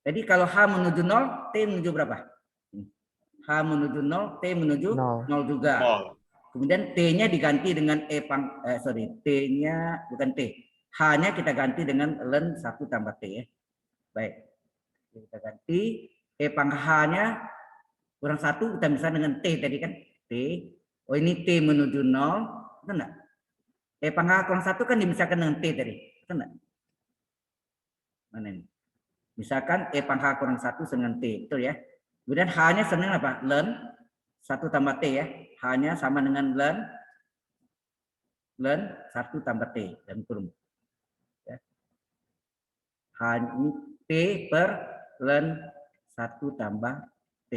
Jadi kalau H menuju 0, T menuju berapa? H menuju 0, T menuju 0 juga. Kemudian T-nya diganti dengan T-nya bukan T. H-nya kita ganti dengan len 1 tambah T ya. Baik. Kita ganti E pangkat H-nya kurang 1 kita bisa dengan T tadi kan. T. Oh ini T menuju 0. Betul enggak? E pangkat H kurang 1 kan dimisahkan dengan T tadi. Betul enggak? Mana ini? Misalkan E pangkat H kurang 1 dengan T. Betul ya? Kemudian H-nya sama dengan apa? Len 1 tambah T ya. H-nya sama dengan len 1 tambah T dan kurung. Ya. H ini T per len 1 tambah T.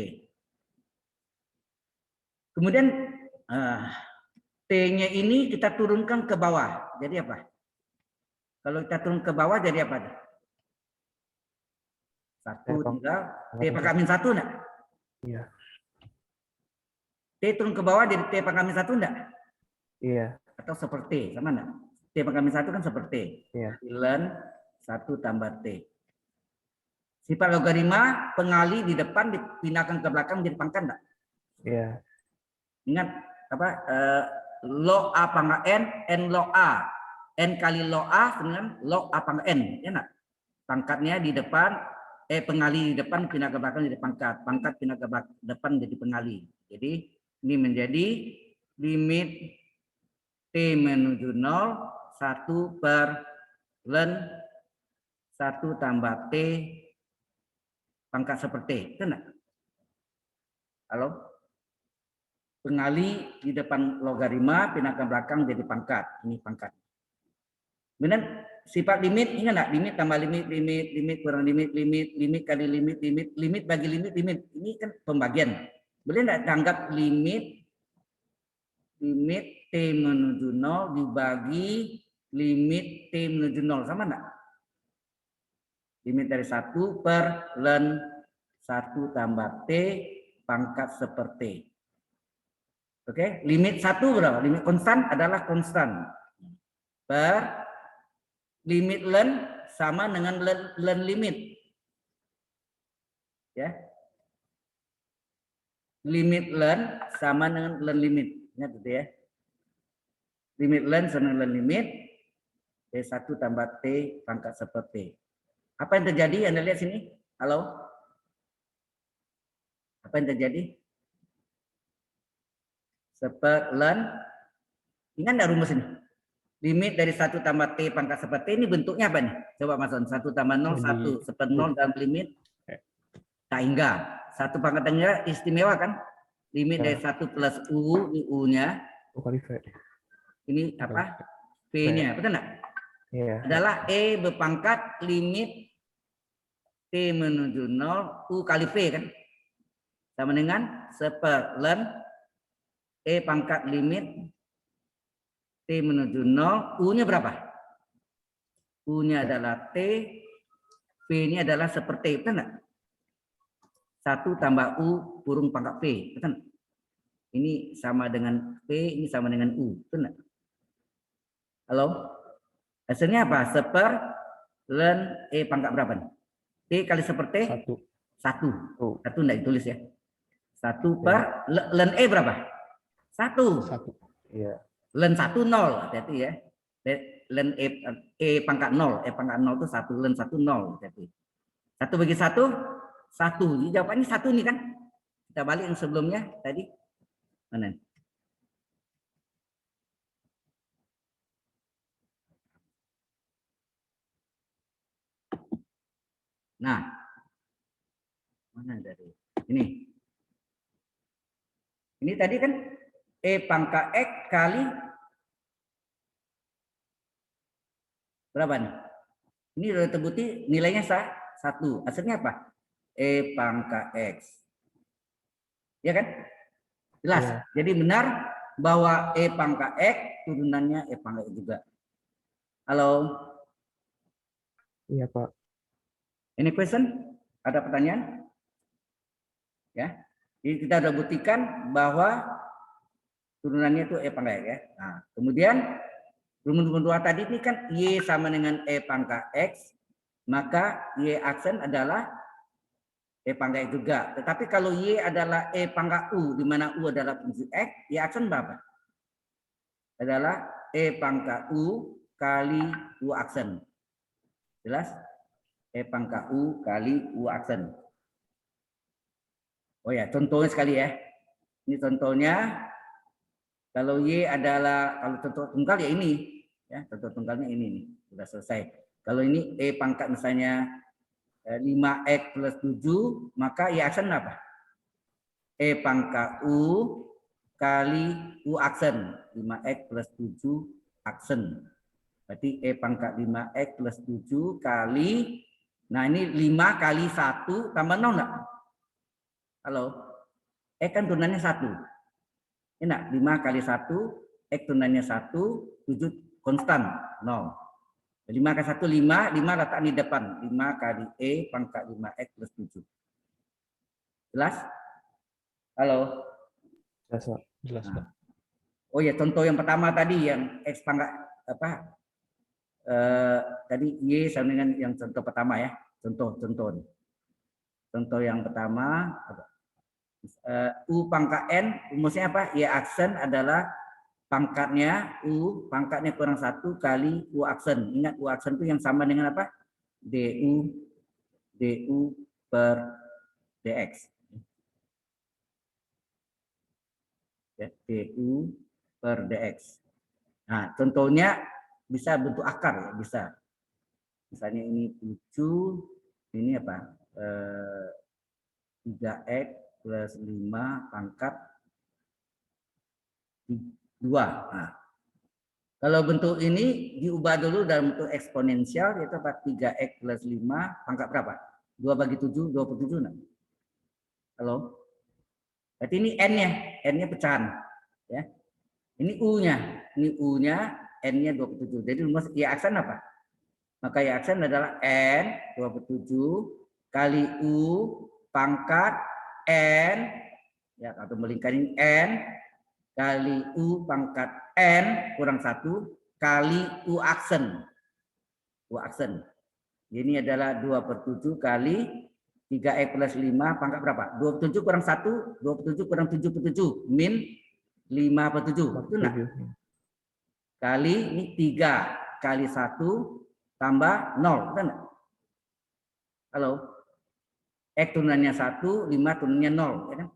Kemudian T-nya ini kita turunkan ke bawah. Jadi apa? Kalau kita turun ke bawah jadi apa? 1 tinggal T pangkat min 1 enggak? Iya. T turun ke bawah jadi T pangkat min 1 enggak? Iya. Atau seperti sama enggak? T pangkat min 1 kan seperti. Iya. Len 1 tambah T. Sifat logaritma pengali di depan dipindahkan ke belakang menjadi pangkat enggak? Iya. Ingat apa? Log A pangkat N log A. N kali log A dengan log A pangkat N. Ya enggak? Pangkatnya di depan, pengali di depan pindah ke belakang jadi pangkat. Pangkat pindah ke depan jadi pengali. Jadi ini menjadi limit T menuju 0, 1 per len 1 tambah T pangkat seperti. Itu enggak? Halo? Pengali di depan logaritma pindah ke belakang jadi pangkat. Ini pangkat. Kemudian sifat limit, ingat enggak? Limit tambah limit kurang limit kali limit bagi limit. Ini kan pembagian. Boleh enggak dianggap limit T menuju 0 dibagi limit T menuju 0 sama enggak? Limit dari 1 per len 1 tambah T pangkat seperti. Oke, limit 1 berapa? Limit konstan adalah konstan per limit len sama dengan len limit. Ya. Limit len sama dengan len limit. Ingat itu ya. Limit len sama dengan len limit. T1 tambah T pangkat seperti. Apa yang terjadi? Anda lihat sini. Halo? Apa yang terjadi? Len. Ingat enggak rumus ini? Limit dari 1 tambah T pangkat seperti ini bentuknya apa nih? Coba Mas On. 1 tambah 0, 1. Seper 0 dalam limit tak hingga. 1 pangkat tengah istimewa kan? Limit dari 1 plus U, ini U-nya. U kali V. Ini apa? V-nya. Betul enggak? Iya. Adalah E berpangkat limit T menuju 0, U kali V kan? Sama dengan seper len E pangkat limit T menuju 0, U-nya berapa? U-nya adalah T, P-nya adalah seperti, betul nggak? 1 tambah U kurung pangkat P, betul nggak? Ini sama dengan P, ini sama dengan U, betul nggak? Halo? Hasilnya apa? Seper ln E pangkat berapa nih? T kali seperti? 1. 1. Oh, 1 enggak ditulis ya. 1 per ln E berapa? 1. 1. iya. Ln 1 0, hati-hati ya. Ln E pangkat 0, E pangkat 0 itu 1, ln 1 0, hati-hati. 1 bagi 1 1. Jadi jawabannya 1 nih kan. Kita balik yang sebelumnya tadi. Mana? Nah. Mana dari ini? Ini tadi kan E pangkat X kali berapa nih? Ini sudah terbukti nilainya 1. Hasilnya apa? E pangkat X. Ya kan? Jelas. Iya. Jadi benar bahwa E pangkat X turunannya E pangkat X juga. Halo? Iya, Pak. Any question? Ada pertanyaan? Ya. Jadi kita sudah buktikan bahwa turunannya itu E pangkat X ya. Nah, kemudian rumus kedua tadi ini kan Y sama dengan E pangkat X, maka Y aksen adalah E pangkat X juga. Tetapi kalau Y adalah E pangkat U, di mana U adalah fungsi X, Y aksen berapa? Adalah E pangkat U kali U aksen. Jelas? E pangkat U kali U aksen. Oh ya, contohnya sekali ya. Ini contohnya. Kalau Y adalah, kalau contoh tunggal ya ini. Ya, contoh tunggalnya ini nih. Sudah selesai. Kalau ini E pangkat misalnya 5X plus 7, maka Y aksen apa? E pangkat U kali U aksen. 5X plus 7 aksen. Berarti E pangkat 5X plus 7 kali, nah ini 5 kali 1 tambah 0 enggak? Halo? X kan turunannya 1. Enak, 5 kali 1, X turunannya 1, 7 konstan, 0. 5 kali 1, 5, 5 letak di depan. 5 kali E pangkat 5X plus 7. Jelas? Halo? Jelas, Pak. Jelas, Pak. Oh ya, contoh yang pertama tadi yang X pangkat apa? Tadi Y sama dengan yang contoh pertama ya. Contoh yang pertama U pangkat N, rumusnya apa? Y aksen adalah pangkatnya U, pangkatnya kurang 1 kali U aksen. Ingat U aksen itu yang sama dengan apa? DU per DX. Ya, DU per DX. Nah, contohnya bisa bentuk akar ya, bisa. Misalnya ini 7, ini apa? 3X plus 5 pangkat 2. Nah, kalau bentuk ini diubah dulu dalam bentuk eksponensial, yaitu 3X plus 5 pangkat berapa? 2 bagi 7, 27. Nah. Halo? Berarti ini N-nya pecahan. Ya. Ini U-nya, N-nya 27. Jadi rumus Y aksen apa? Maka Y aksen adalah N 27 kali U pangkat N, ya atau melingkarin N kali U pangkat N kurang 1 kali U aksen. U aksen. Ini adalah 2/7 kali 3X plus 5 pangkat berapa? 27 kurang 1, 27 kurang 77, min 5/7. Betul enggak? Kali ini 3 kali 1 tambah 0. Betul enggak? Halo? X turunannya 1, 5 turunannya 0. Ya kan?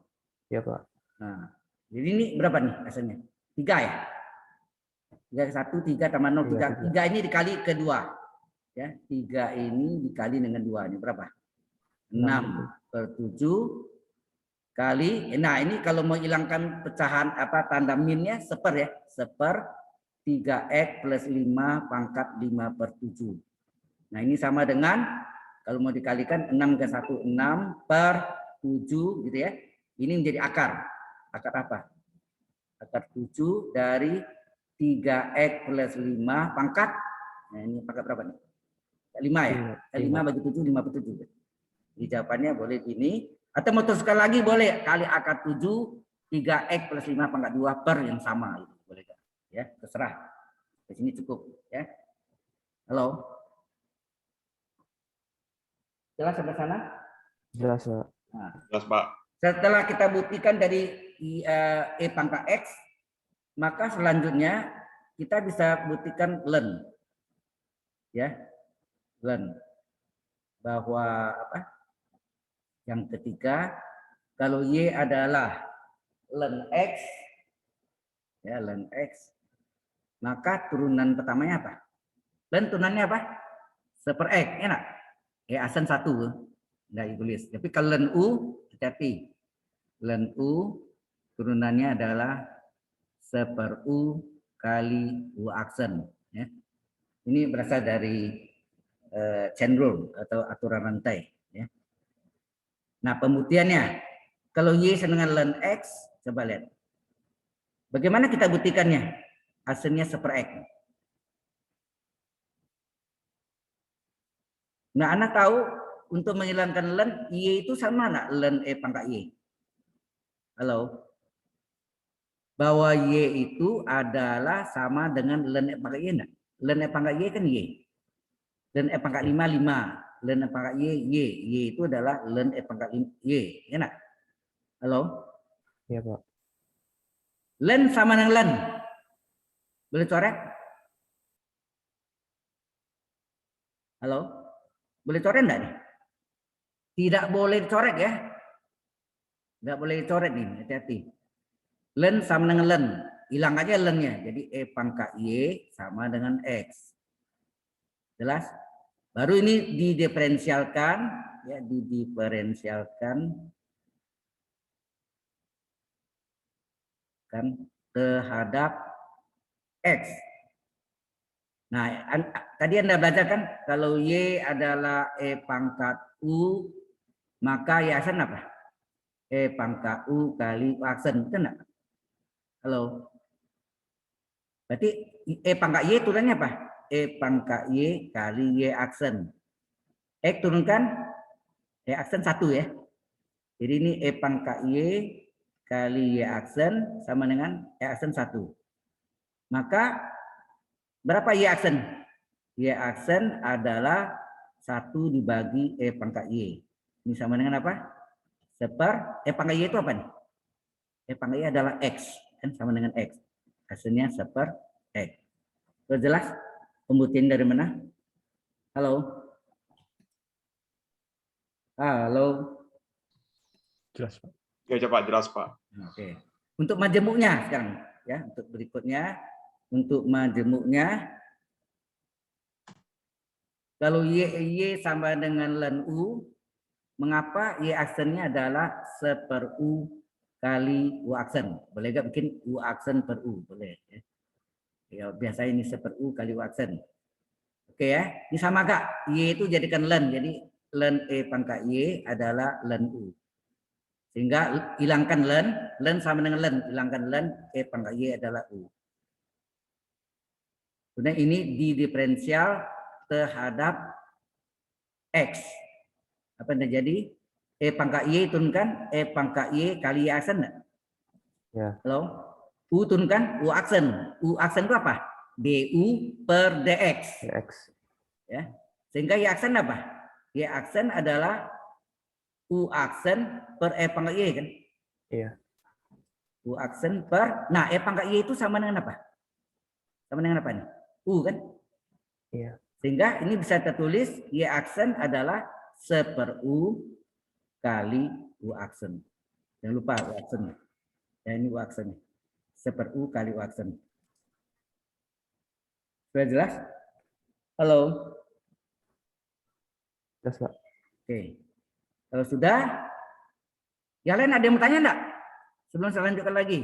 Iya, Pak. Nah, jadi ini berapa nih hasilnya? 3 ya? 3 ke 1, 3 tambah 0, 3. 3 ini dikali ke 2. Ya, 3 ini dikali dengan 2. Ini berapa? 6/7 kali, nah ini kalau mau hilangkan pecahan apa tanda minnya seper ya, seper 3X plus 5 pangkat 5/7. Nah ini sama dengan kalau mau dikalikan 6 ke 1 6/7 gitu ya. Ini menjadi akar. Akar apa? Akar 7 dari 3X plus 5 pangkat. Nah ini pangkat berapa nih? 5 ya? 5 bagi 7, 57. Jadi jawabannya boleh ini. Atau mau teruskan lagi boleh. Kali akar 7, 3x plus 5 pangkat 2 per yang sama. Boleh gak? Ya, terserah. Di sini cukup. Ya. Halo? Jelas sampai sana? Jelas, Pak. Nah, Jelas, Pak. setelah kita buktikan dari E pangkat X, maka selanjutnya kita bisa buktikan ln. Ya, ln. Bahwa apa? Yang ketiga, kalau Y adalah ln X, ya ln X, maka turunan pertamanya apa? Ln turunannya apa? 1/X, enak. Asen 1, nggak ditulis. Tapi kalau ln U, hati-hati. Ln U turunannya adalah 1/U kali U aksen. Ya. Ini berasal dari chain rule atau aturan rantai. Ya. Nah, pembuktiannya, kalau Y sama dengan ln X, coba lihat. Bagaimana kita buktikannya? Aksennya 1/X. Nah, Anda tahu untuk menghilangkan ln, Y itu sama nggak ln E pangkat Y? Halo? Bahwa Y itu adalah sama dengan ln E pangkat Y enggak? Ln E pangkat Y kan Y. Ln E pangkat 5, 5. Ln E pangkat Y, Y. Y itu adalah ln E pangkat Y. Ya enggak? Halo? Iya, Pak. Ln sama dengan ln. Boleh coret? Halo? Boleh coret enggak nih? Tidak boleh coret ya. Enggak boleh coret nih, hati-hati. Ln sama dengan ln. Hilang aja ln-nya. Jadi E pangkat Y sama dengan X. Jelas? Baru ini didiferensialkan, ya, didiferensialkan kan terhadap X. Nah, tadi Anda belajar kan kalau Y adalah E pangkat U, maka Y aksen apa? E pangkat U kali U aksen, betul enggak? Halo. Berarti E pangkat Y turunnya apa? E pangkat Y kali Y aksen. X turunkan E aksen 1 ya. Jadi ini E pangkat Y kali Y aksen sama dengan E aksen 1. Maka berapa Y aksen? Y aksen adalah 1 dibagi E pangkat Y. Ini sama dengan apa? E pangkat Y itu apa nih? E pangkat Y adalah X. Kan sama dengan X. Aksennya 1/X. Sudah jelas? Pembuktian dari mana? Halo? Halo? Jelas, Pak. Ya, Pak, jelas, Pak. Oke. Untuk majemuknya sekarang ya, untuk berikutnya untuk majemuknya kalau Y sama dengan ln U, mengapa Y aksennya adalah 1/U kali U aksen? Boleh gak bikin U aksen per U? Boleh ya. Ya biasa ini 1/U kali U aksen. Oke ya, ini sama gak? Y itu jadikan ln, jadi ln E pangkat Y adalah ln U. Sehingga hilangkan ln sama dengan ln, hilangkan ln, E pangkat Y adalah U. Kemudian ini didiferensial terhadap X. Apa yang terjadi? E pangkat Y turunkan, E pangkat Y kali Y aksen enggak? Ya. Halo? U turunkan, U aksen. U aksen itu apa? DU per DX. X. Ya. Sehingga Y aksen apa? Y aksen adalah U aksen per E pangkat Y kan? Iya. U aksen per, nah E pangkat Y itu sama dengan apa? Sama dengan apa nih? U kan? Iya. Sehingga ini bisa tertulis Y aksen adalah 1/U kali U aksen. Jangan lupa U aksen. Ya ini U aksen. 1/U kali U aksen. Sudah jelas? Halo? Jelas, Pak. Oke. Kalau sudah, yang lain ada yang mau tanya enggak? Sebelum saya lanjutkan lagi.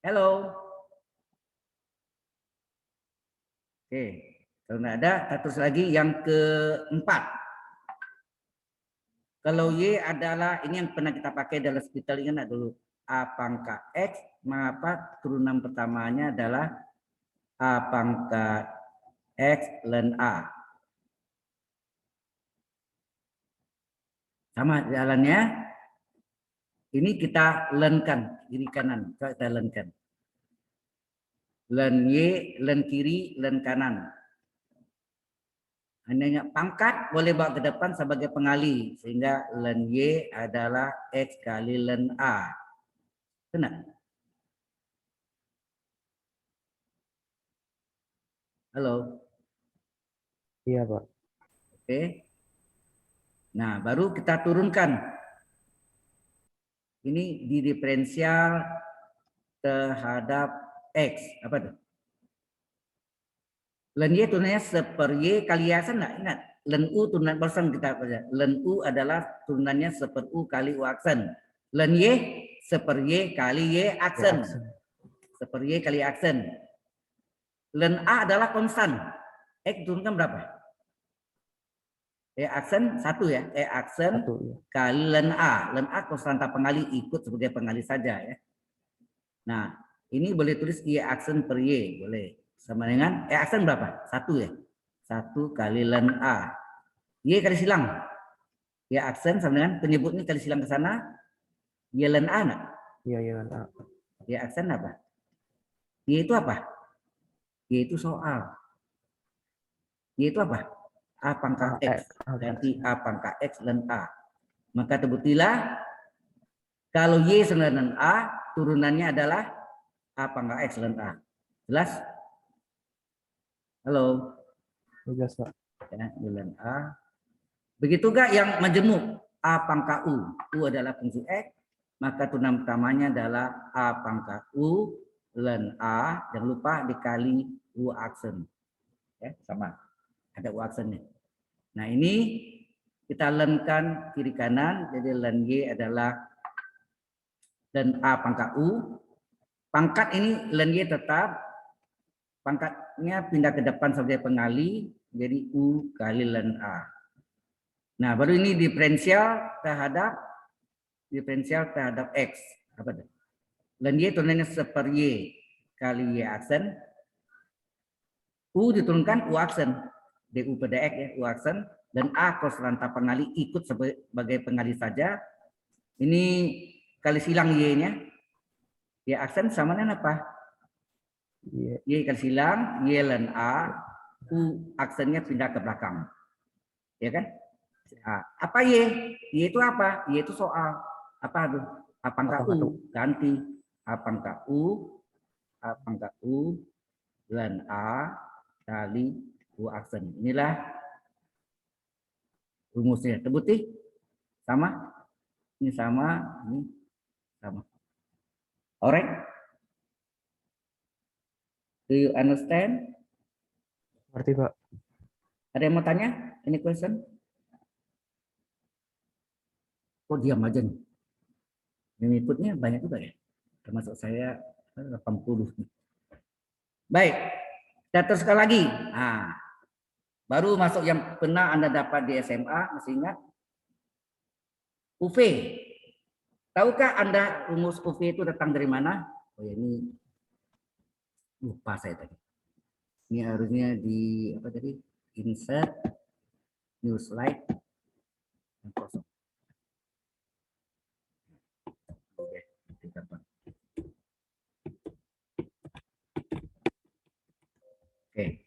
Halo? Oke. Kalau enggak ada, kita terus lagi yang keempat. Kalau Y adalah, ini yang pernah kita pakai dalam hospital, ingat dulu. A pangkat X, mengapa turunan pertamanya adalah A pangkat X ln A. Sama jalannya. Ini kita lenkan kiri kanan. Coba kita lenkan. Len Y, len kiri, len kanan. Hanya pangkat boleh bawa ke depan sebagai pengali. Sehingga len Y adalah X kali len A. Benar? Halo? Iya, Pak. Oke. Nah, baru kita turunkan. Ini di diferensial terhadap X. Apa itu? Len Y turunannya seper Y kali Y aksen enggak? Ingat. Len U turunan barusan kita baca. Len U adalah turunannya seper U kali U aksen. Len Y seper Y kali Y aksen. Seper Y kali aksen. Len A adalah konstan. X turunkan berapa? E aksen 1 ya. E aksen 1, ya. kali len A. Len A konstanta pengali, ikut sebagai pengali saja ya. Nah, ini boleh tulis Y aksen per Y. Boleh. Sama dengan E aksen berapa? 1 ya. 1 kali len A. Y kali silang. Y aksen sama dengan penyebutnya kali silang ke sana. Y len A enggak? Iya, iya, len A. Y aksen apa? Y itu apa? Y itu soal. Y itu apa? A pangkat X. Ganti A pangkat X len A. Maka terbuktilah kalau Y sama dengan A, turunannya adalah A pangkat X len A. Jelas? Halo? Jelas, Pak. Ya, Y len A. Begitu gak yang majemuk? A pangkat U. U adalah fungsi X. Maka turunan pertamanya adalah A pangkat U len A. Jangan lupa dikali U aksen. Ya, sama. Ada U aksennya. Nah, ini kita lenkan kiri kanan. Jadi len Y adalah len A pangkat U. Pangkat ini len Y tetap. Pangkatnya pindah ke depan sebagai pengali. Jadi U kali len A. Nah, baru ini diferensial terhadap X. Apa itu? Len Y turunannya seper Y kali Y aksen. U diturunkan U aksen. DU pada X ya, U aksen. Dan A konstanta pengali ikut sebagai pengali saja. Ini kali silang Y-nya. Y aksen sama dengan apa? Y kali silang, Y len A. U aksennya pindah ke belakang. Ya kan? Nah, apa Y? Y itu apa? Y itu soal. Apa itu? A pangkat U. Ganti. A pangkat U. A pangkat U. Len A. Kali U aksen. Inilah rumusnya. Terbukti? Sama? Ini sama. Ini sama. Alright? Do you understand? Ngerti, Pak. Ada yang mau tanya? Any question? Kok diam aja nih? Yang ikutnya banyak juga ya? Termasuk saya 80. Baik. Kita teruskan lagi. Nah, baru masuk yang pernah Anda dapat di SMA, masih ingat? UV. Tahukah Anda rumus UV itu datang dari mana? Oh ya, ini lupa saya tadi. Ini harusnya di apa tadi? Insert new slide yang kosong. Oke.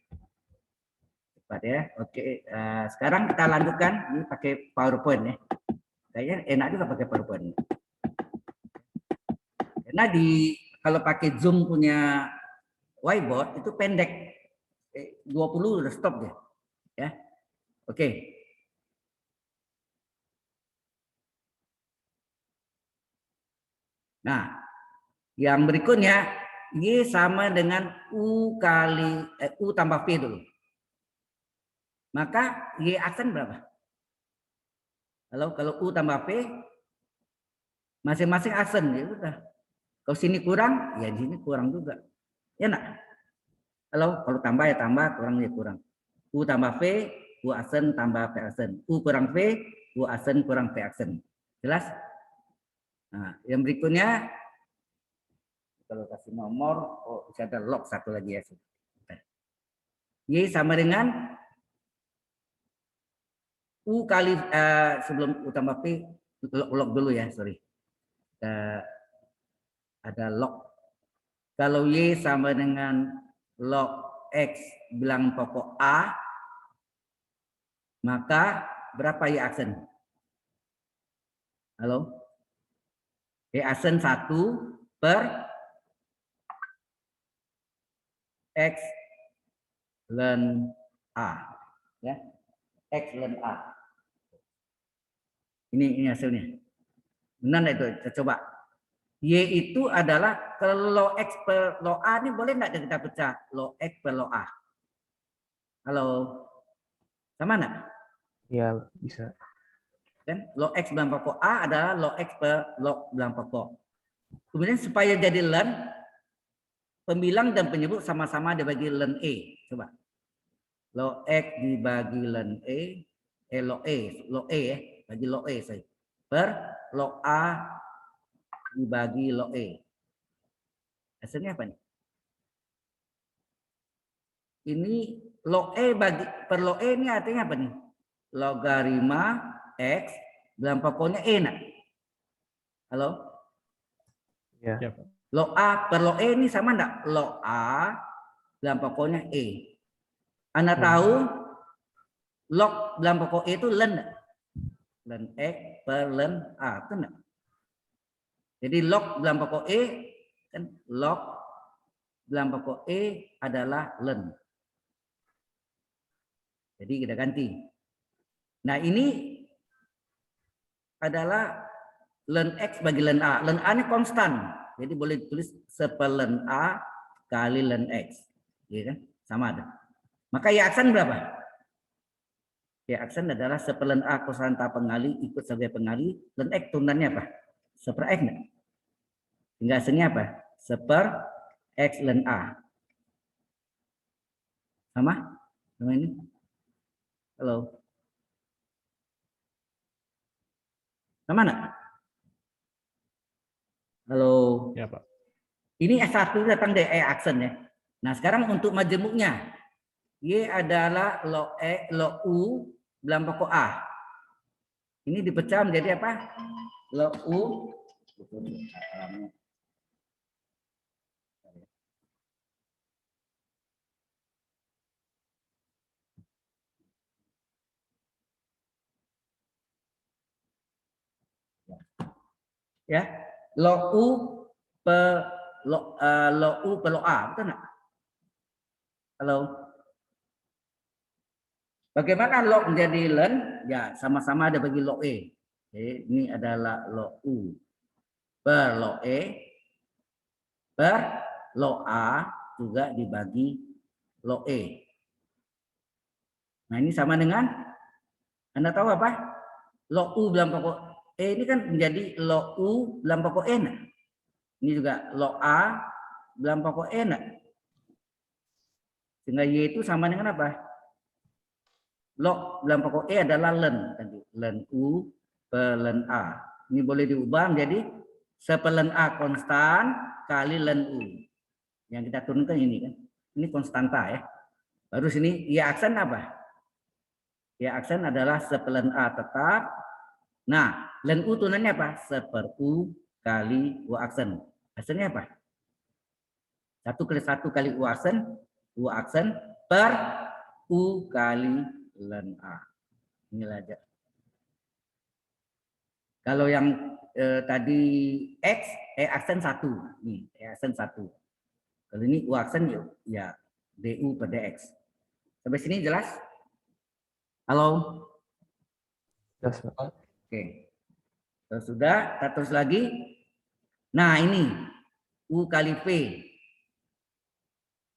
Cepat ya. Oke, sekarang kita lanjutkan ini pakai PowerPoint ya. Kayaknya enak juga pakai PowerPoint. Karena kalau pakai Zoom punya whiteboard itu pendek. 20 udah stop deh. Ya. Oke. Nah, yang berikutnya Y sama dengan U kali U tambah V dulu. Maka Y aksen berapa? Kalau U tambah V masing-masing aksen ya udah. Kalau sini kurang, ya di sini kurang juga. Ya enggak? Kalau tambah ya tambah, kurang ya kurang. U tambah V, U aksen tambah V aksen. U kurang V, U aksen kurang V aksen. Jelas? Nah, yang berikutnya kalau kasih nomor, oh bisa ada log satu lagi ya. Y sama dengan U kali sebelum U tambah P log dulu ya, sorry. Ada log. Kalau Y sama dengan log X bilang pokok A, maka berapa Y aksen? Halo? Y aksen 1 per X ln A. Ya. X ln A. Ini hasilnya. Benar itu? Kita coba. Y itu adalah kalau log X per log A ini boleh nggak kita pecah? Log X per log A. Halo? Sama nggak? Iya, bisa. Kan log X bilang pokok A adalah log X per log bilang pokok. Kemudian supaya jadi ln, pembilang dan penyebut sama-sama dibagi ln E. Coba. Log X dibagi ln E, log E ya, bagi log E saya. Per log A dibagi log E. Hasilnya apa nih? Ini log E bagi per log E ini artinya apa nih? Logarima X dalam pokoknya E nak. Halo? Ya. Ya, Pak. Log A per log E ini sama enggak? Log A dalam pokoknya E. Anda tahu log dalam pokok E itu ln enggak? Ln X per ln A, betul enggak? Jadi log dalam pokok E kan log dalam pokok E adalah ln. Jadi kita ganti. Nah ini adalah ln X bagi ln A. Ln A ini konstan. Jadi boleh ditulis seperln A kali ln X. Ya kan? Sama ada. Maka Y aksen berapa? Y aksen adalah seperln A kosan tanpa pengali ikut sebagai pengali. Ln X turunannya apa? Seper X enggak? Hingga hasilnya apa? Seper X ln A. Sama? Sama ini? Halo? Sama enggak? Halo? Ya, Pak. Ini S1 datang dari E aksen ya. Nah sekarang untuk majemuknya. Y adalah log E, log U dalam pokok A. Ini dipecah menjadi apa? Log U. Ya, log U per log U per log A, betul nggak? Halo. Bagaimana log menjadi ln? Ya, sama-sama ada bagi log E. Jadi, ini adalah log U per log E per log A juga dibagi log E. Nah, ini sama dengan Anda tahu apa? Log U dalam pokok E ini kan menjadi log U dalam pokok E. Nah. Ini juga log A dalam pokok E. Nah. Sehingga Y itu sama dengan apa? Log dalam pokok E adalah ln. Ln U per ln A. Ini boleh diubah menjadi seperln A konstan kali ln U. Yang kita turunkan ini kan. Ini konstanta ya. Baru sini Y aksen apa? Y aksen adalah seperln A tetap. Nah, ln U turunannya apa? Seper U kali U aksen. Hasilnya apa? 1 kali 1 kali U aksen per U kali ln A. Inilah aja. Kalau yang tadi X, E aksen 1. Nih, E aksen 1. Kalau ini U aksen ya DU per DX. Sampai sini jelas? Halo? Jelas, Pak. Oke. Kalau sudah, kita terus lagi. Nah, ini U kali P.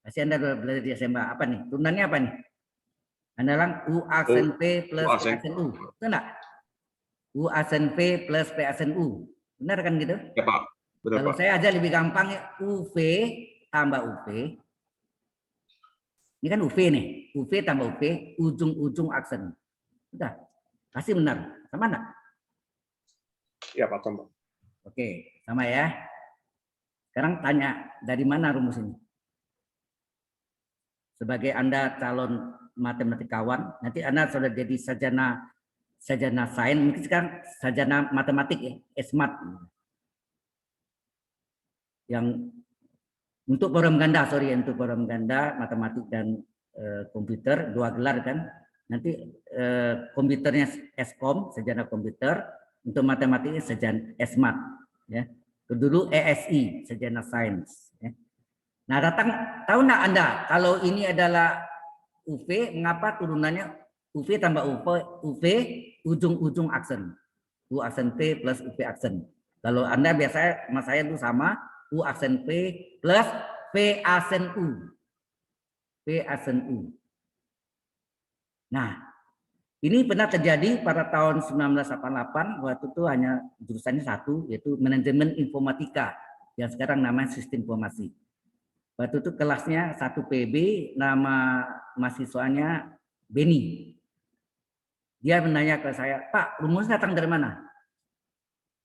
Pasti Anda sudah belajar di SMA. Apa nih? Turunannya apa nih? Andalan U aksen P plus P aksen U. Betul enggak? U aksen P plus P aksen U. Benar kan gitu? Ya, Pak. Betul, Kalau Pak. saya aja lebih gampang ya, UV tambah UP. Ini kan UV nih. UV tambah UP, ujung-ujung aksen. Sudah. Pasti benar. Sama enggak? Ya, Pak. Sama. Oke, sama ya. Sekarang tanya, dari mana rumus ini? Sebagai Anda calon matematikawan, nanti Anda sudah jadi sarjana sarjana sains, mungkin sekarang sarjana matematik ya, SMAT. Yang untuk program ganda, untuk program ganda matematik dan komputer 2 gelar kan. Nanti komputernya Eskom, sarjana komputer, untuk matematiknya sarjana SMAT ya. Dulu ESI, sarjana sains ya. Nah, tahu nggak Anda kalau ini adalah UV, mengapa turunannya UV tambah UV ujung-ujung aksen. U aksen P plus UV aksen. Kalau Anda biasanya sama saya itu sama U aksen P plus P aksen U. P aksen U. Nah, ini pernah terjadi pada tahun 1988, waktu itu hanya jurusannya satu, yaitu manajemen informatika, yang sekarang namanya sistem informasi. Waktu itu kelasnya 1 PB, nama mahasiswanya Beni. Dia menanya ke saya, Pak, rumusnya datang dari mana?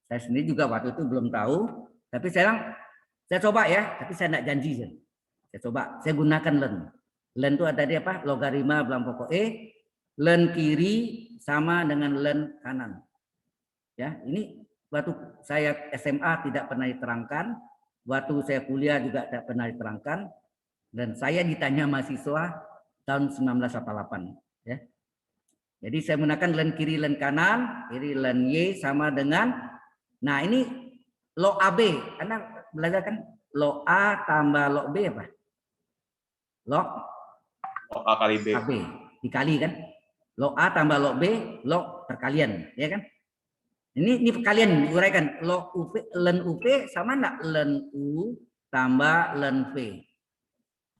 Saya sendiri juga waktu itu belum tahu, tapi saya coba ya, tapi saya tidak janji. Saya coba, saya gunakan len. Len itu ada di apa? Logaritma bilang pokok E, len kiri sama dengan len kanan. Ya, ini waktu saya SMA tidak pernah diterangkan, waktu saya kuliah juga tidak pernah diterangkan, dan saya ditanya mahasiswa tahun 1988. Ya. Jadi saya menggunakan len kiri, len kanan, kiri len Y sama dengan, nah ini log AB, Anda belajar kan log A tambah log B apa? Log A kali B. AB dikali kan? Log A tambah log B, log perkalian, ya kan? Ini perkalian diuraikan. Log UV, len UV sama enggak len U tambah len V?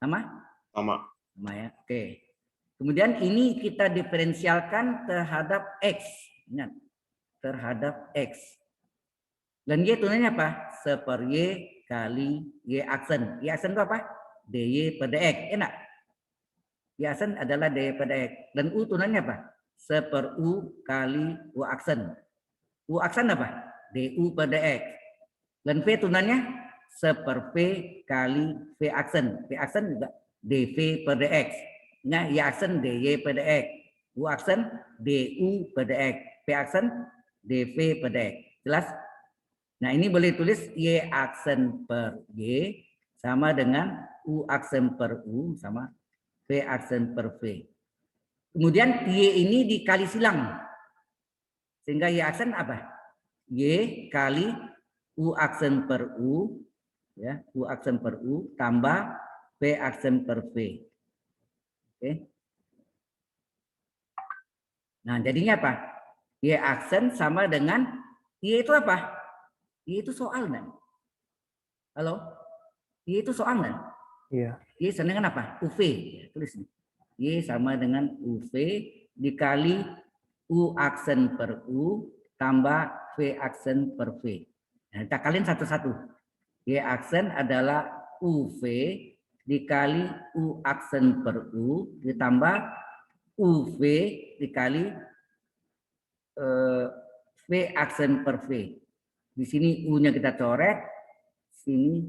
Sama? Sama. Sama ya. Oke. Kemudian ini kita diferensialkan terhadap X. Ingat, terhadap X. Len Y tunanya apa? 1/Y kali Y aksen. Y aksen itu apa? DY per DX. Enak. Y aksen adalah DY per DX. Dan U tunanya apa? 1/U kali U aksen. U aksen apa? DU per DX. Dan V tunanya 1/V kali V aksen. V aksen juga DV per DX. Nah, Y aksen DY per DX. U aksen DU per DX. V aksen DV per DX. Jelas? Nah, ini boleh tulis Y aksen per Y sama dengan U aksen per U sama V aksen per V. Kemudian Y ini dikali silang. Sehingga Y aksen apa? Y kali U aksen per U, ya, U aksen per U tambah V aksen per V. Oke. Nah, jadinya apa? Y aksen sama dengan Y itu apa? Y itu soal kan? Halo? Y itu soal kan? Iya. Y sama dengan apa? UV. Ya, tulis nih. Y sama dengan UV dikali U aksen per U tambah V aksen per V. Nah, kita kaliin satu-satu. Y aksen adalah UV dikali U aksen per U ditambah UV dikali V aksen per V. Di sini U-nya kita coret, sini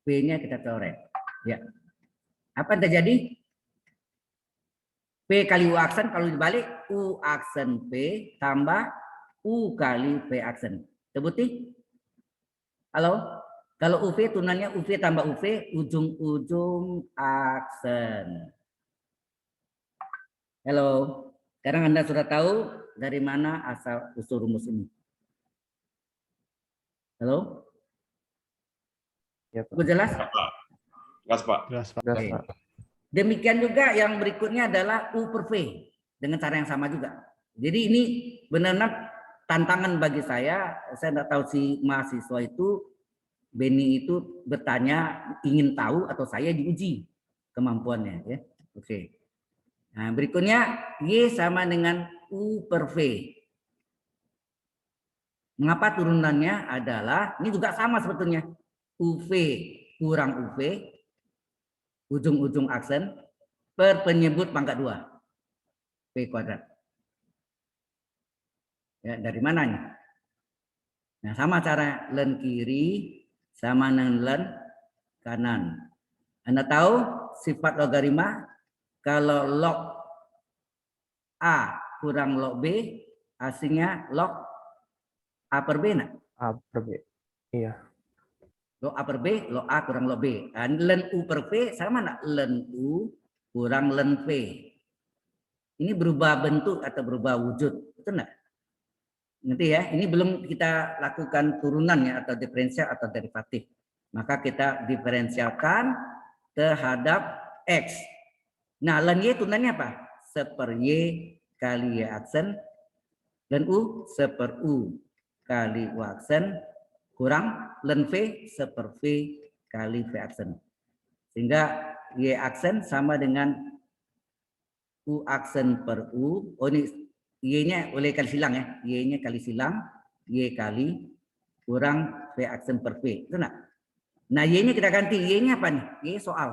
V-nya kita coret. Ya. Apa yang terjadi? P kali U aksen, kalau dibalik U aksen P tambah U kali V aksen. Sebuti? Halo? Kalau UV tunanya UV tambah UV, ujung-ujung aksen. Halo? Sekarang Anda sudah tahu dari mana asal usul rumus ini. Halo? Ya, Pak. Jelas? Jelas, Pak. Jelas, Pak. Jelas, Oke. Pak. Demikian juga yang berikutnya adalah U per V dengan cara yang sama juga. Jadi ini benar-benar tantangan bagi saya. Saya tidak tahu si mahasiswa itu, Beni itu bertanya ingin tahu atau saya diuji kemampuannya. Ya. Oke. Nah, berikutnya Y sama dengan U per V. Mengapa turunannya adalah, ini juga sama sebetulnya. UV kurang UV, ujung-ujung aksen, per penyebut pangkat 2. V kuadrat. Ya, dari mananya? Nah, sama cara len kiri sama dengan len kanan. Anda tahu sifat logaritma, kalau log A kurang log B, hasilnya log A per B. Nah, A per B. Iya. log A per B, log A kurang log B. Dan ln U per V sama nak? Ln U kurang ln V. Ini berubah bentuk atau berubah wujud, betul nggak? Nanti ya, ini belum kita lakukan turunannya atau diferensial atau derivatif. Maka kita diferensialkan terhadap X. Nah, ln Y turunannya apa? 1/Y kali Y aksen, ln U 1/U kali U aksen, kurang ln V 1/V kali V aksen. Sehingga Y aksen sama dengan U aksen per U. Oh, ini Y-nya boleh kali silang ya. Y-nya kali silang, Y kali kurang V aksen per V. Itu enggak? Nah, Y-nya kita ganti. Y-nya apa nih? Y soal.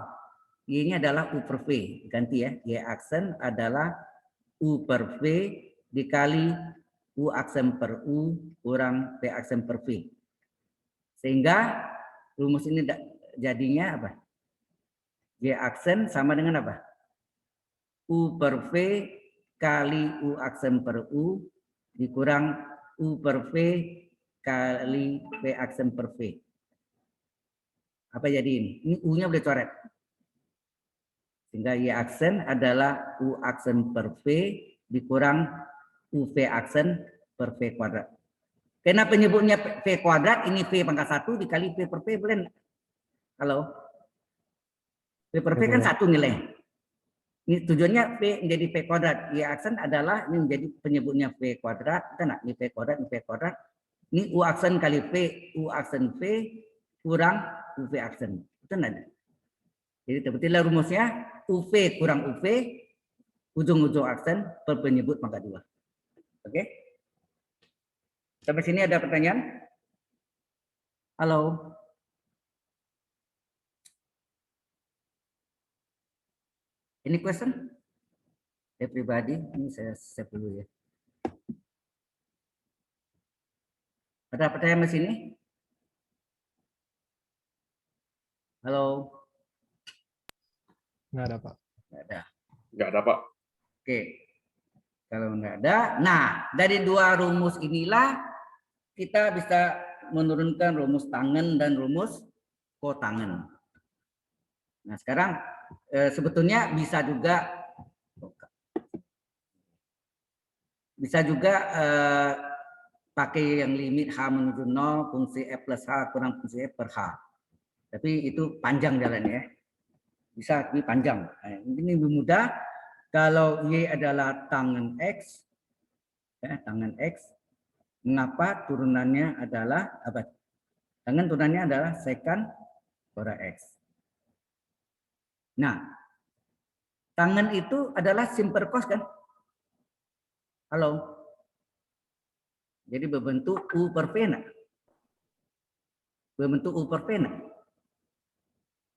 Y-nya adalah U per V. Ganti ya. Y aksen adalah U per V dikali U aksen per U kurang V aksen per V. Sehingga rumus ini jadinya apa? Y aksen sama dengan apa? U per V kali U aksen per U dikurang U per V kali V aksen per V. Apa jadi ini? Ini U-nya boleh coret. Sehingga Y aksen adalah U aksen per V dikurang UV aksen per V kuadrat. Karena penyebutnya V kuadrat, ini V pangkat 1 dikali V per V, boleh enggak? Halo? V per V kan 1 nilai. Ini tujuannya V menjadi V kuadrat. Y aksen adalah ini menjadi penyebutnya V kuadrat. Kita nak ini V kuadrat, ini V kuadrat. Ini U aksen kali V, U aksen V kurang UV aksen. Itu enggak? Jadi sebetulnya rumusnya UV kurang UV, ujung-ujung aksen per penyebut pangkat 2. Oke? Sampai sini ada pertanyaan? Halo? Any question? Everybody, ini saya save dulu ya. Ada pertanyaan di sini? Halo? Nggak ada, Pak. Nggak ada. Nggak ada, Pak. Oke. Kalau nggak ada, nah dari dua rumus inilah kita bisa menurunkan rumus tangen dan rumus kotangen. Nah sekarang sebetulnya bisa juga pakai yang limit H menuju 0, fungsi F plus H kurang fungsi F per H. Tapi itu panjang jalannya ya. Bisa tapi panjang. Nah, ini lebih mudah kalau Y adalah tangen X. Ya, tangen X. Mengapa turunannya adalah apa? Tangen turunannya adalah secant kuadrat X. Nah, tangen itu adalah simper cos kan? Halo. Jadi berbentuk U per V. Berbentuk U per V.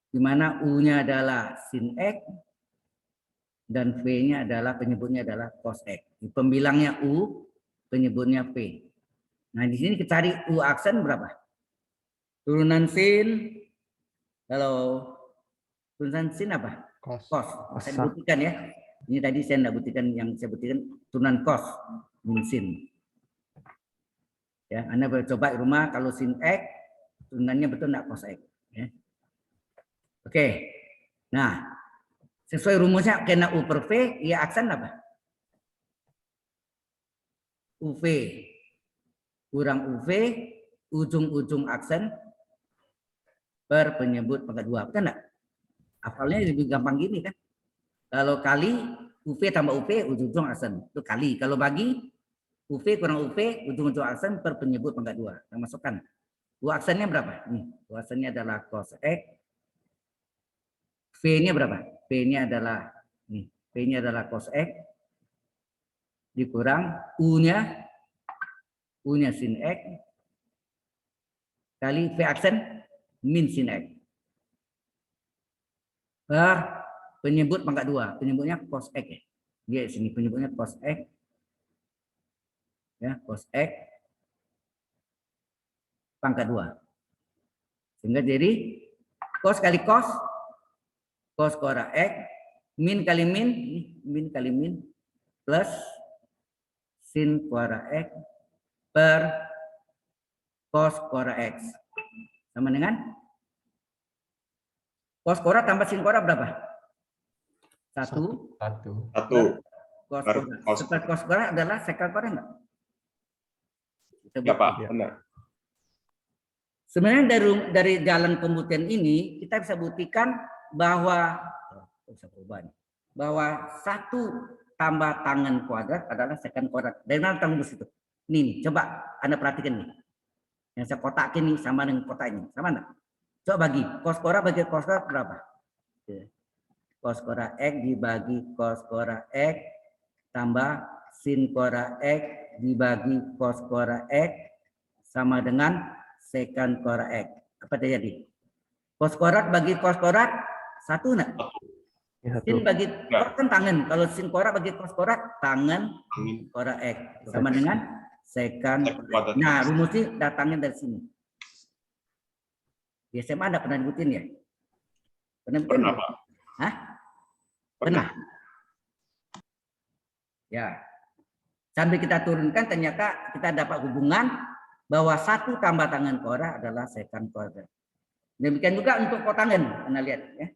Di mana U-nya adalah sin X dan V-nya adalah penyebutnya adalah cos X. Pembilangnya U, penyebutnya V. Nah, di sini kita cari U aksen berapa? Turunan sin. Halo. Turunan sin apa? Kos. Cos. Saya buktikan ya. Ini tadi saya tidak buktikan, yang saya buktikan turunan cos min sin. Ya, Anda boleh coba di rumah kalau sin X turunannya betul enggak cos X, ya. Oke. Nah, sesuai rumusnya kena U per V, ya aksen apa? UV kurang UV, ujung-ujung aksen per penyebut pangkat 2. Betul enggak? Hafalnya lebih gampang gini kan. Kalau kali UV tambah UV, ujung-ujung aksen. Itu kali. Kalau bagi UV kurang UV, ujung-ujung aksen per penyebut pangkat 2. Kita masukkan. U aksennya berapa? Nih, U aksennya adalah cos X. V-nya berapa? V-nya adalah nih, V-nya adalah cos X dikurang U-nya sin X kali V aksen min sin X per penyebut pangkat 2. Penyebutnya cos X ya. Dia sini penyebutnya cos X. Ya, cos X pangkat 2. Sehingga jadi cos kali cos cos kuadrat X, min kali min, plus sin kuadrat X per cos kuadrat X. Sama dengan cos kuadrat tambah sin kuadrat berapa? 1. Satu. Cos Baru kuadrat. cos. Sekal cos kuadrat adalah sekal kuadrat enggak? Kita Ya Pak, Ya. benar. Sebenarnya dari jalan pembuktian ini kita bisa buktikan bahwa satu tambah tangan kuadrat adalah sekant kuadrat. Dari mana tembus itu? Ini, coba Anda perhatikan nih. Yang saya kotakin nih sama dengan kotak ini, sama enggak? Coba bagi cos kuadrat bagi cos kuadrat berapa? Cos kuadrat X dibagi cos kuadrat X tambah sin kuadrat X dibagi cos kuadrat X sama dengan sekant kuadrat X. Apa terjadi? Cos kuadrat bagi cos kuadrat 1 enggak? Ya, satu. Sin bagi cos kan tangan. Kalau sin kuadrat bagi cos kuadrat tangan Angin. kuadrat X sama dengan sekant kuadrat X. Nah, rumusnya datangnya dari sini. Di SMA ada pernah dibutin ya? Pernah bikin? Pernah Pak. Hah? Pernah. Ya. Sambil kita turunkan ternyata kita dapat hubungan bahwa 1 tambah tangan kuadrat adalah sekant kuadrat. Demikian juga untuk kotangan. Anda lihat ya.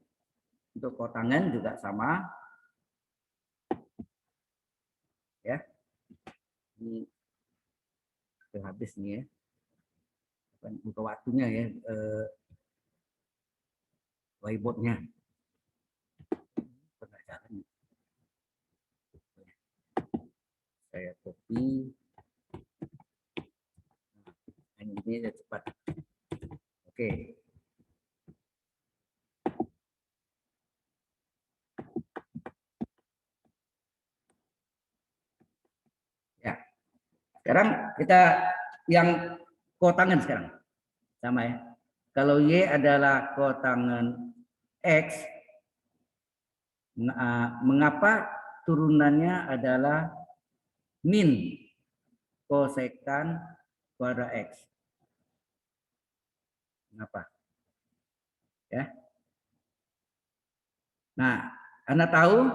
Untuk kotangan juga sama. Ya. Ini sudah habis nih ya. Buka waktunya ya. Whiteboardnya. Saya copy. Ini sudah cepat. Oke. Ya. Sekarang kita yang kotangan sekarang. Sama ya. Kalau Y adalah kotangan X, mengapa turunannya adalah min kosekant kuadrat X? Kenapa? Ya. Nah, Anda tahu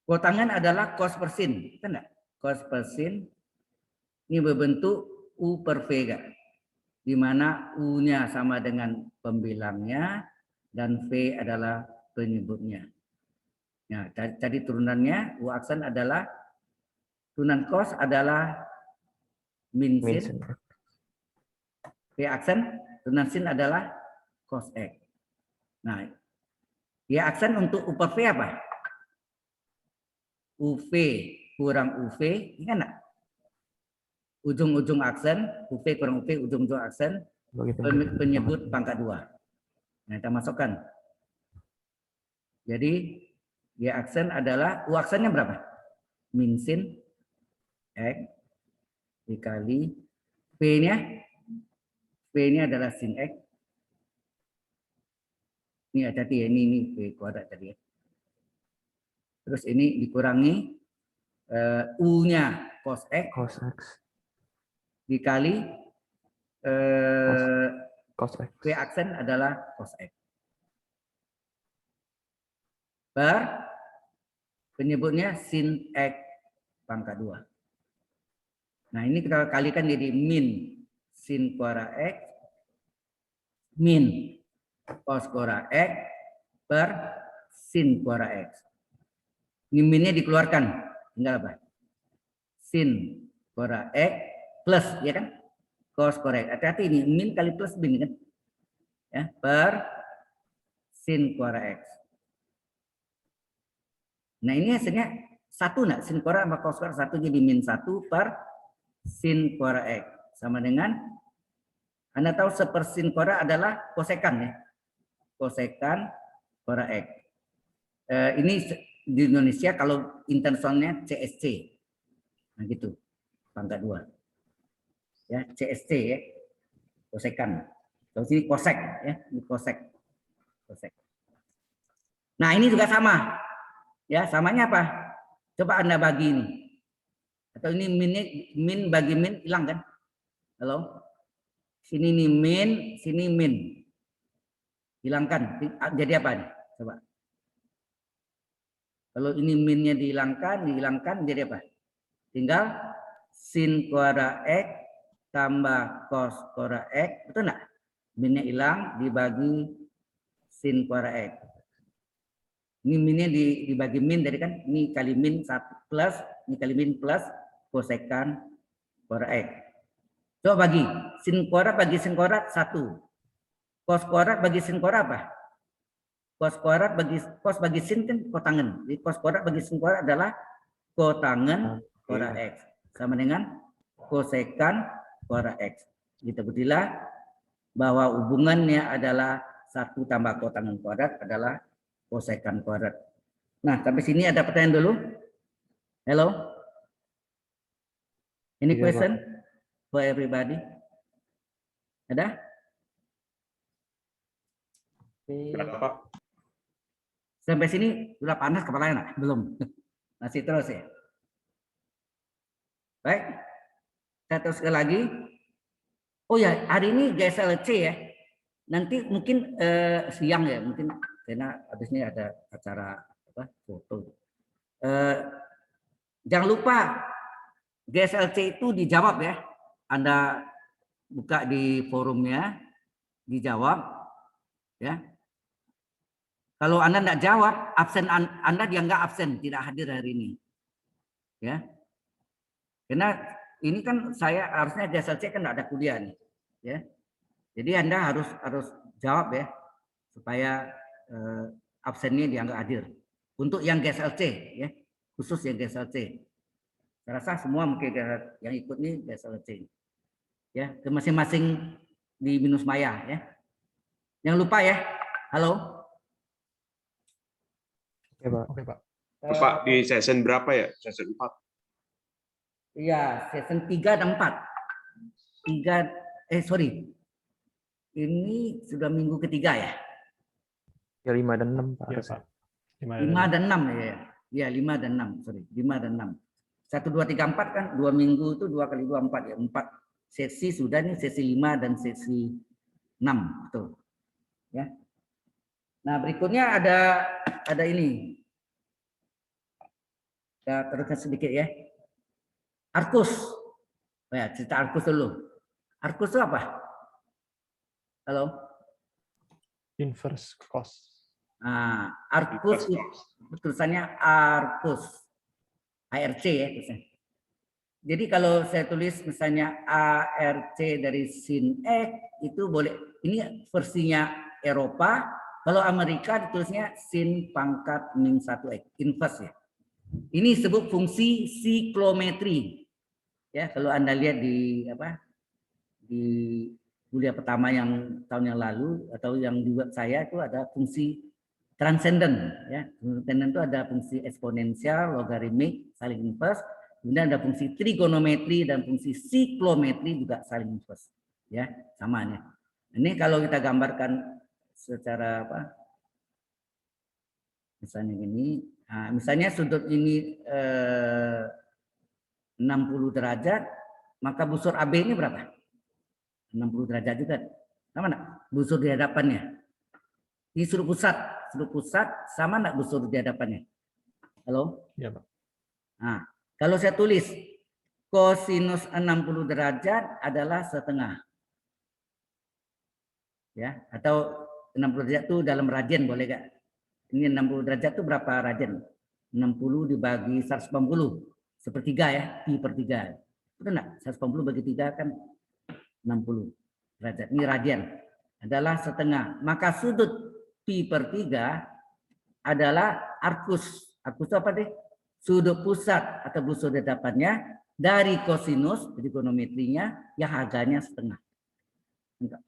kotangan adalah cos per sin, kan enggak? Cos per sin ini berbentuk U per V, kan? Di mana U-nya sama dengan pembilangnya dan V adalah penyebutnya. Nah, jadi turunannya U aksen adalah turunan cos adalah min sin. V aksen turunan sin adalah cos X. Nah, ya aksen untuk U per V apa? UV kurang UV, ini kan enggak? Ujung-ujung aksen, UV kurang UV, ujung-ujung aksen, penyebut pangkat 2. Nah, kita masukkan. Jadi, ya aksen adalah, U aksennya berapa? Min sin X dikali V-nya adalah sin X. Ini hati-hati ya, ini V kuadrat tadi ya. Terus ini dikurangi U-nya cos X. Cos X. Dikali Cos X. V aksen adalah cos X. Per penyebutnya sin X pangkat 2. Nah, ini kita kalikan jadi min sin kuadrat X min cos kuadrat X per sin kuadrat X. Ini minnya dikeluarkan. Tinggal apa? Sin kuadrat X plus, ya kan? Cos kuadrat X. Hati-hati ini min kali plus bin kan? Ya, per sin kuadrat X. Nah, ini hasilnya 1 enggak? Sin kuadrat sama cos kuadrat 1 jadi min 1 per sin kuadrat X. Sama dengan, Anda tahu sepersin kuadrat adalah kosekan ya. Kosekan kuadrat X. Ini di Indonesia kalau internasionalnya CSC. Nah gitu. Pangkat 2. Ya, CSC ya. Kosekan. Kalau sini kosek ya, ini kosek. Kosek. Nah, ini juga sama. Ya, samanya apa? Coba Anda bagi ini. Atau ini min bagi min hilang kan? Halo? Sini nih min, sini min. Hilangkan. Jadi apa nih? Coba. Kalau ini minnya dihilangkan jadi apa? Tinggal sin kuadrat X tambah cos kuadrat X, betul enggak? Minnya hilang dibagi sin kuadrat X. Ini minnya dibagi min dari kan, ini kali min 1 plus, ini kali min plus kosekan kuadrat X. Coba bagi sin kuadrat bagi sin kuadrat 1. Cos kuadrat bagi sin kuadrat apa? Cos kuadrat bagi cos bagi sin kan kotangen. Jadi cos kuadrat bagi sin kuadrat adalah kotangen kuadrat X. Sama dengan kosekan kuadrat X. Kita buktilah bahwa hubungannya adalah 1 tambah kotangen kuadrat adalah kosekan kuadrat. Nah, sampai sini ada pertanyaan dulu. Hello? Any Iya, question for everybody? Ada? Berapa, Pak? Sampai sini sudah panas kepalanya nak? Belum. Masih terus ya. Baik. Saya teruskan lagi. Oh ya, hari ini GSLC ya. Nanti mungkin siang ya, mungkin karena habisnya ada acara apa foto. Jangan lupa GSLC itu dijawab ya. Anda buka di forumnya, dijawab ya. Kalau Anda tidak jawab, absen Anda dianggap absen, tidak hadir hari ini. Ya. Karena ini kan saya harusnya GSLC kan tidak ada kuliah nih. Ya. Jadi Anda harus jawab ya supaya absennya dianggap hadir. Untuk yang GSLC ya, khusus yang GSLC. Saya rasa semua mungkin yang ikut nih GSLC. Ya, ke masing-masing di Binus Maya ya. Jangan lupa ya. Halo. Oke, Pak. Oke, Pak. Terus, Pak, di season berapa ya? Season 4. Iya, season 3 dan 4. Sorry. Ini sudah minggu ketiga ya? Ya 5 dan 6, Pak. Iya, harusnya. Pak. 5 dan 6 ya. Ya, 5 dan 6, sorry. 5 dan 6. 1 2 3 4 kan 2 minggu itu 2 kali 2 4 ya. 4 sesi sudah nih, sesi 5 dan sesi 6, betul. Ya. Nah, berikutnya ada ini. Kita teruskan sedikit ya. Arcus. Ya, cerita Arcus dulu. Arcus itu apa? Halo. Inverse cos. Nah, Arcus itu tulisannya Arcus. ARC ya tulisannya. Jadi kalau saya tulis misalnya ARC dari sin X itu boleh. Ini versinya Eropa. Kalau Amerika ditulisnya sin pangkat min 1X. Inverse ya. Ini disebut fungsi siklometri. Ya, kalau Anda lihat di kuliah pertama yang tahun yang lalu atau yang di web saya itu ada fungsi transcendent ya. Transcendent itu ada fungsi eksponensial, logaritmik, saling inverse, kemudian ada fungsi trigonometri dan fungsi siklometri juga saling inverse ya, samanya. Ini kalau kita gambarkan secara misalnya gini, nah, misalnya sudut ini 60 derajat, maka busur AB ini berapa? 60 derajat juga. Sama enggak busur di hadapannya? Di sudut pusat sama enggak busur di hadapannya? Halo? Iya, Pak. Nah, kalau saya tulis kosinus 60 derajat adalah setengah. Ya, atau 60 derajat itu dalam radian boleh enggak? Ini 60 derajat itu berapa radian? 60 dibagi 180. Sepertiga ya, pi per 3. Betul enggak? 180 bagi 3 kan 60 derajat. Ini radian adalah setengah. Maka sudut pi per 3 adalah arcus. Arcus itu apa deh? Sudut pusat atau busur di hadapannya dari kosinus, trigonometrinya yang harganya setengah.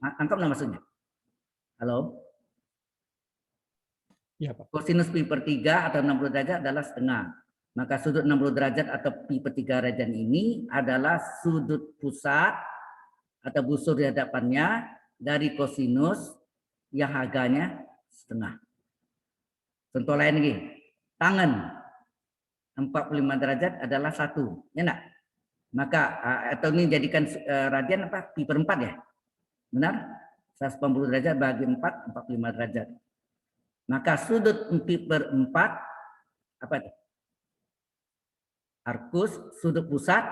Angkap nggak maksudnya? Halo? Iya, Pak. Kosinus pi per 3 atau 60 derajat adalah setengah. Maka sudut 60 derajat atau pi per 3 radian ini adalah sudut pusat atau busur di hadapannya dari kosinus yang harganya setengah. Contoh lain lagi. Tangan 45 derajat adalah 1. Ya enggak? Maka atau ini jadikan radian apa? Pi per 4 ya? Benar? 180 derajat bagi 4, 45 derajat. Maka sudut pi per 4 Apa itu? Arkus sudut pusat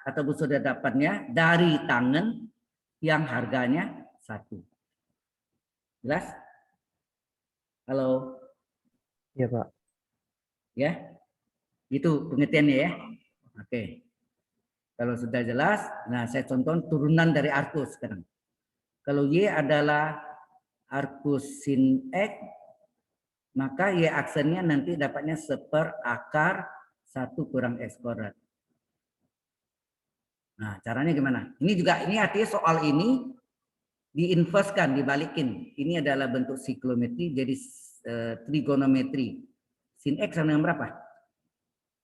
atau busur hadapannya dari tangen yang harganya 1. Jelas? Halo? Iya, Pak. Ya? Itu pengertiannya ya. Oke. Kalau sudah jelas, nah saya contoh turunan dari arkus sekarang. Kalau Y adalah arkus sin X, maka Y aksennya nanti dapatnya 1/, akar 1 kurang X kuadrat. Nah, caranya gimana? Ini artinya soal ini diinverskan, dibalikin. Ini adalah bentuk siklometri jadi trigonometri. Sin X sama dengan berapa?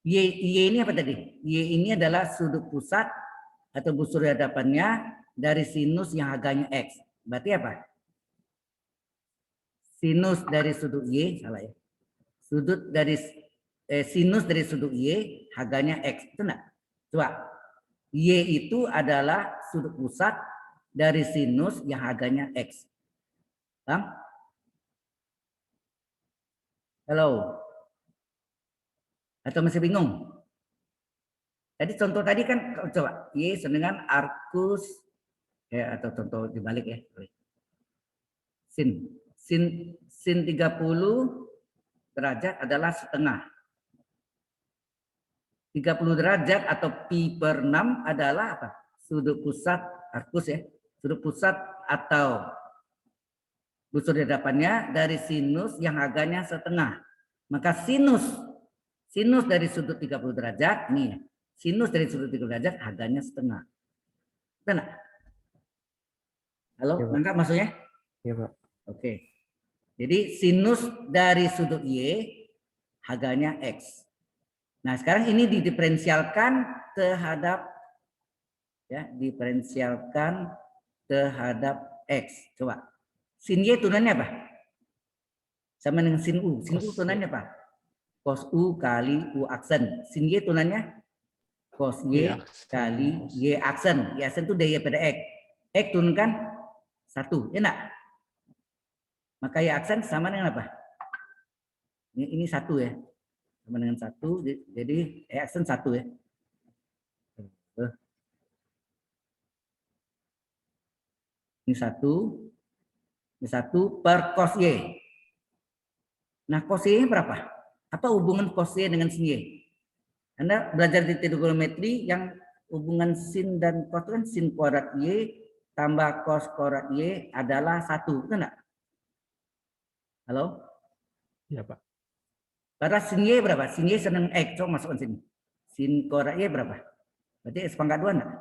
Y ini apa tadi? Y ini adalah sudut pusat atau busur hadapannya dari sinus yang harganya X. Berarti apa? Sinus dari sudut Y, salah ya. Sudut dari sinus dari sudut Y harganya X. Itu enggak? Coba. Y itu adalah sudut pusat dari sinus yang harganya X. Paham? Halo? Atau masih bingung? Tadi contoh tadi kan coba Y dengan arkus atau contoh dibalik ya. Sin 30 derajat adalah setengah. 30 derajat atau pi/6 adalah apa? Sudut pusat arkus ya. Sudut pusat atau busur hadapannya dari sinus yang harganya setengah. Maka sinus dari sudut 30 derajat, nih, sinus dari sudut 30 derajat harganya setengah. Benar? Halo, Ya, Pak. lengkap maksudnya? Iya, Pak. Oke. Jadi sinus dari sudut Y harganya X. Nah, sekarang ini didiferensialkan terhadap X. Coba. Sin Y turunannya apa? Sama dengan sin U. Sin U turunannya apa? Cos U kali U aksen. Sin Y turunannya cos Y kali Y aksen. Y aksen itu dari Y pada X. X turunkan 1. Ya enggak? Maka Y aksen sama dengan apa? Ini 1 ya. Sama dengan 1. Jadi Y aksen 1 ya. Ini 1. Ini 1 per cos Y. Nah, cos Y berapa? Apa hubungan cos Y dengan sin Y? Anda belajar di trigonometri yang hubungan sin dan cos kan sin kuadrat Y tambah cos kuadrat Y adalah 1. Betul enggak? Halo? Iya, Pak. Padahal sin Y berapa? Sin Y senang X. Coba masukkan sini. Sin kuadrat Y berapa? Berarti X pangkat 2 enggak?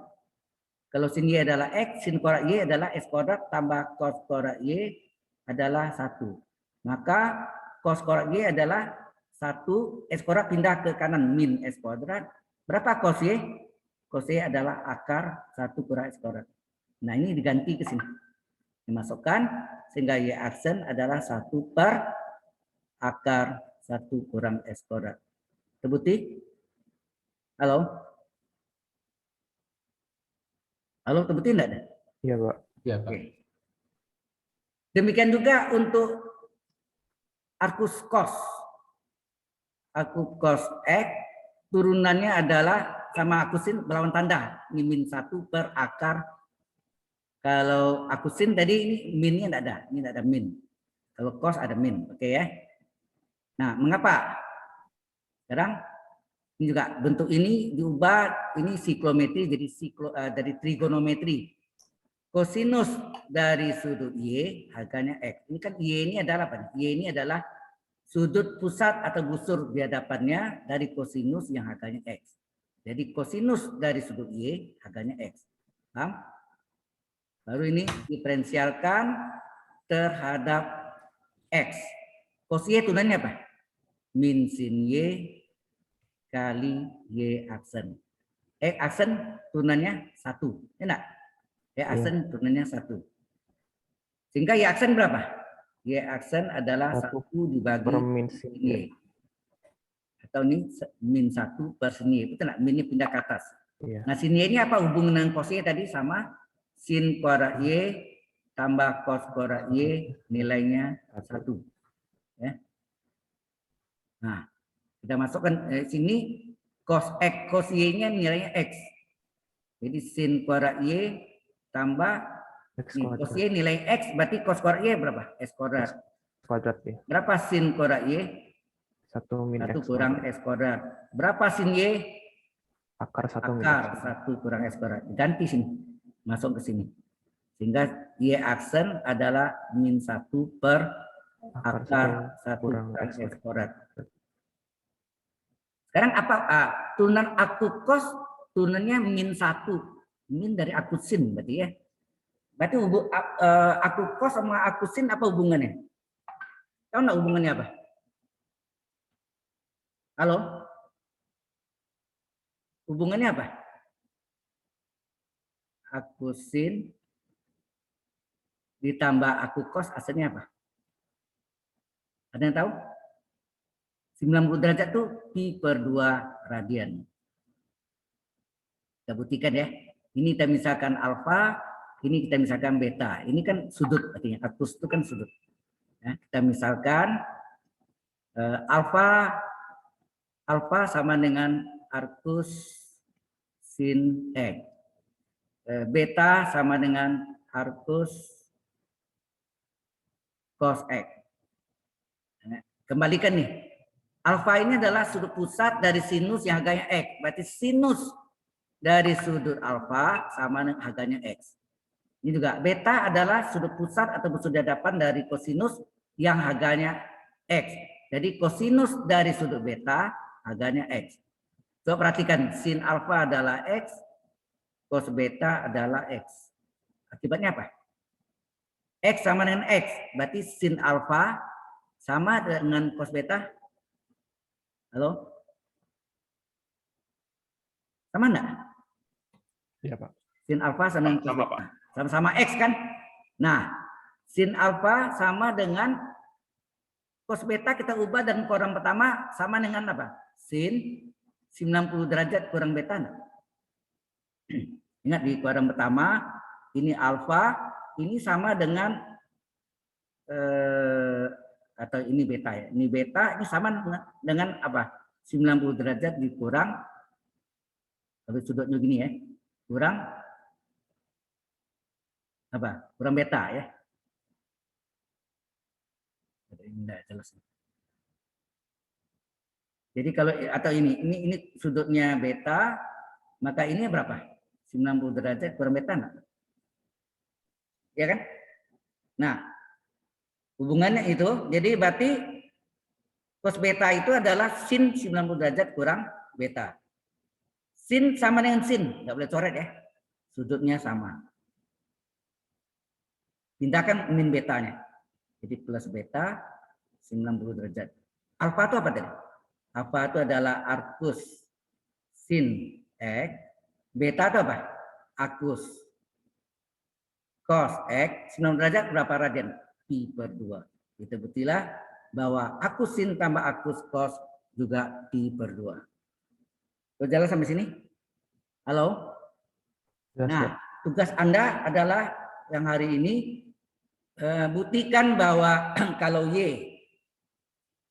Kalau sin Y adalah X, sin kuadrat Y adalah X kuadrat tambah cos kuadrat Y adalah 1. Maka cos kuadrat Y adalah 1, X kuadrat pindah ke kanan, min X kuadrat. Berapa cos Y? Cos Y adalah akar 1 kurang X kuadrat. Nah, ini diganti ke sini. Dimasukkan, sehingga Y aksen adalah 1 per akar 1 kurang X kuadrat. Terbukti? Halo? Halo, terbukti enggak? Iya, Pak. Iya, Pak. Oke. Demikian juga untuk arkus cos. Arkus cos X turunannya adalah sama arkus sin berlawan tanda. Ini min 1 per akar. Kalau arkus sin tadi ini minnya enggak ada. Ini enggak ada min. Kalau cos ada min. Oke ya. Nah, mengapa? Sekarang ini juga bentuk ini diubah, ini siklometri jadi dari trigonometri. Kosinus dari sudut Y harganya X. Ini kan Y ini adalah apa? Y ini adalah sudut pusat atau busur di hadapannya dari kosinus yang harganya X. Jadi kosinus dari sudut Y harganya X. Paham? Baru ini diferensialkan terhadap X. Cos Y turunannya apa? Min sin Y kali Y aksen. X aksen turunannya 1. Enak? Y aksen turunannya 1. Sehingga Y aksen berapa? Y aksen adalah 1 dibagi Per min sin Y. Atau ini min 1 per sin Y. Betul nggak? Minnya pindah ke atas. Iya. Nah, sin Y ini apa hubungan dengan cos Y tadi? Sama sin kuadrat Y tambah cos kuadrat Y nilainya 1. Ya. Nah, Kita masukkan sini cos X, cos Y-nya nilainya X. Jadi sin kuadrat Y tambah X nih, cos kuadrat. Y nilai X, berarti cos kuadrat Y berapa? X kuadrat. Kuadrat ya. Berapa sin kuadrat Y? 1 min 1 X kurang kuadrat. X kuadrat. Berapa sin Y? Akar 1 min X Akar kuadrat. 1 kurang X kuadrat. Ganti sini. Masuk ke sini. Sehingga Y aksen adalah min 1 per akar 1 kurang X kuadrat. Sekarang apa? Turunan aku cos, turunannya min 1. Min dari aku sin berarti ya. Berarti aku cos sama aku sin apa hubungannya? Tahu nggak hubungannya apa? Halo? Hubungannya apa? Aku sin ditambah aku cos hasilnya apa? Ada yang tahu? 90 derajat itu pi per 2 radian. Kita buktikan ya. Ini kita misalkan alfa, ini kita misalkan beta. Ini kan sudut artinya. Akus itu kan sudut. Ya, kita misalkan alfa sama dengan arcus sin X. Beta sama dengan arcus cos X. Kembalikan nih. Alfa ini adalah sudut pusat dari sinus yang harganya X. Berarti sinus dari sudut alfa sama dengan harganya X. Ini juga beta adalah sudut pusat atau sudut hadapan dari kosinus yang harganya X. Jadi kosinus dari sudut beta harganya X. Coba perhatikan, sin alfa adalah X, cos beta adalah X. Akibatnya apa? X sama dengan X, berarti sin alfa sama dengan cos beta. Halo? Sama enggak? Iya, Pak. Sin alfa sama dengan Sama, Pak. Sama-sama X kan? Nah, sin alfa sama dengan cos beta kita ubah dan kuadran pertama sama dengan apa? Sin 90 derajat kurang beta enggak? Ingat di kuadran pertama ini alfa, ini sama dengan atau ini beta ya. Ini beta, ini sama dengan apa? 90 derajat dikurang, tapi sudutnya gini ya, kurang apa? Kurang beta ya. Ini enggak jelas. Jadi kalau atau ini sudutnya beta, maka ini berapa? 90 derajat kurang beta enggak? Ya kan? Nah, hubungannya itu, jadi berarti cos beta itu adalah sin 90 derajat kurang beta. Sin sama dengan sin, nggak boleh coret ya. Sudutnya sama. Pindahkan min betanya. Jadi plus beta 90 derajat. Alfa itu apa tadi? Alfa itu adalah arcus sin X. Beta itu apa? Arcus cos X. 90 derajat berapa radian? Pi per 2. Kita buktilah bahwa arcus sin tambah arcus cos juga pi per 2. Berjalan sampai sini? Halo? Nah, tugas Anda adalah yang hari ini buktikan bahwa kalau Y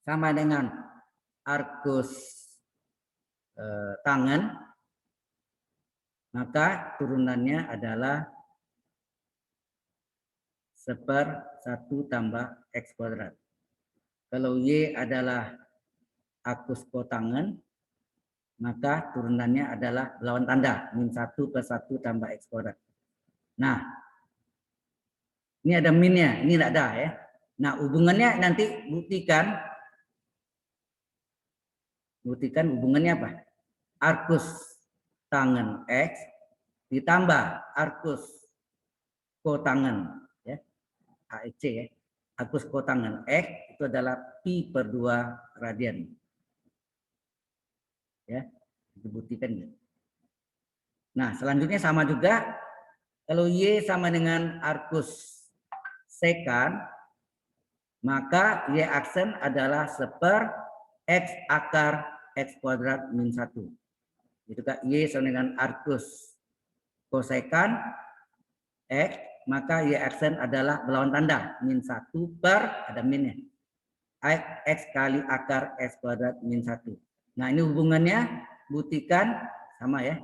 sama dengan arcus tangan, maka turunannya adalah 1/1 tambah X kuadrat. Kalau Y adalah arcus kotangen, maka turunannya adalah lawan tanda, min 1 plus 1 tambah X kuadrat. Nah, ini ada minnya, ini tidak ada ya. Nah, hubungannya nanti buktikan hubungannya apa? Arcus tangen X ditambah arcus kotangen ya. AEC ya. Arcus kotangen X itu adalah pi per 2 radian. Ya, dibuktikan. Nah, selanjutnya sama juga kalau Y sama dengan arcus sekan, maka Y aksen adalah 1/X akar X kuadrat min 1. Itu kan Y sama dengan arcus kosekan X, maka Y aksen adalah berlawan tanda min 1 per ada minnya X kali akar X kuadrat min 1. Nah, ini hubungannya buktikan sama ya.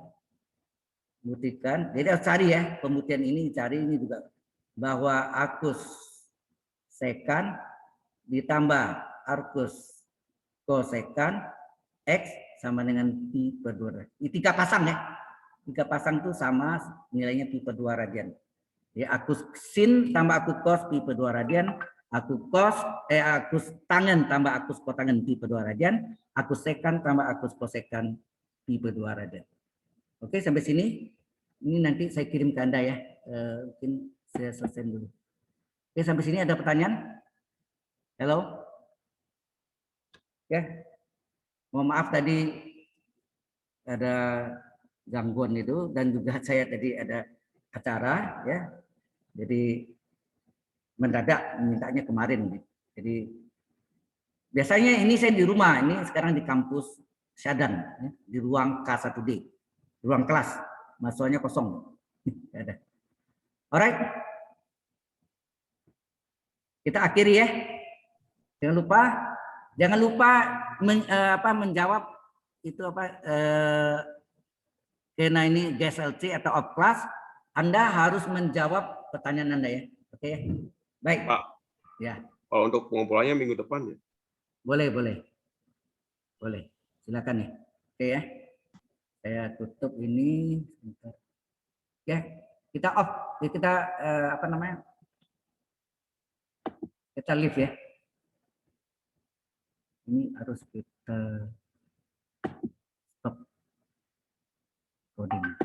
Buktikan. Jadi harus cari ya, pembuktian ini cari ini juga bahwa arcus sekan ditambah arcus kosekan X sama dengan pi per 2 radian. Ini 3 pasang ya. 3 pasang itu sama nilainya pi per 2 radian. Ya, arcus sin tambah arcus cos pi per 2 radian, arcus tangen tambah arcus kotangen pi per 2 radian, arcus sekan tambah arcus kosekan pi per 2 radian. Oke, sampai sini. Ini nanti saya kirim ke Anda ya. Mungkin saya selesai dulu. Oke, sampai sini ada pertanyaan? Halo? Ya. Mohon maaf tadi ada gangguan itu dan juga saya tadi ada acara ya. Jadi mendadak mintanya kemarin. Jadi biasanya ini saya di rumah, ini sekarang di kampus Syadan ya, di ruang K1D, ruang kelas, mahasiswanya kosong. Ada. Alright, kita akhiri ya. Jangan lupa menjawab itu karena ini GSLC atau off class, Anda harus menjawab pertanyaan Anda ya. Oke ya. Baik. Pak. Ya. Kalau untuk pengumpulannya minggu depan ya. Boleh. Silakan ya. Oke ya. Saya tutup ini. Ya, kita off. Kita kita leave ya. Ini harus kita stop coding.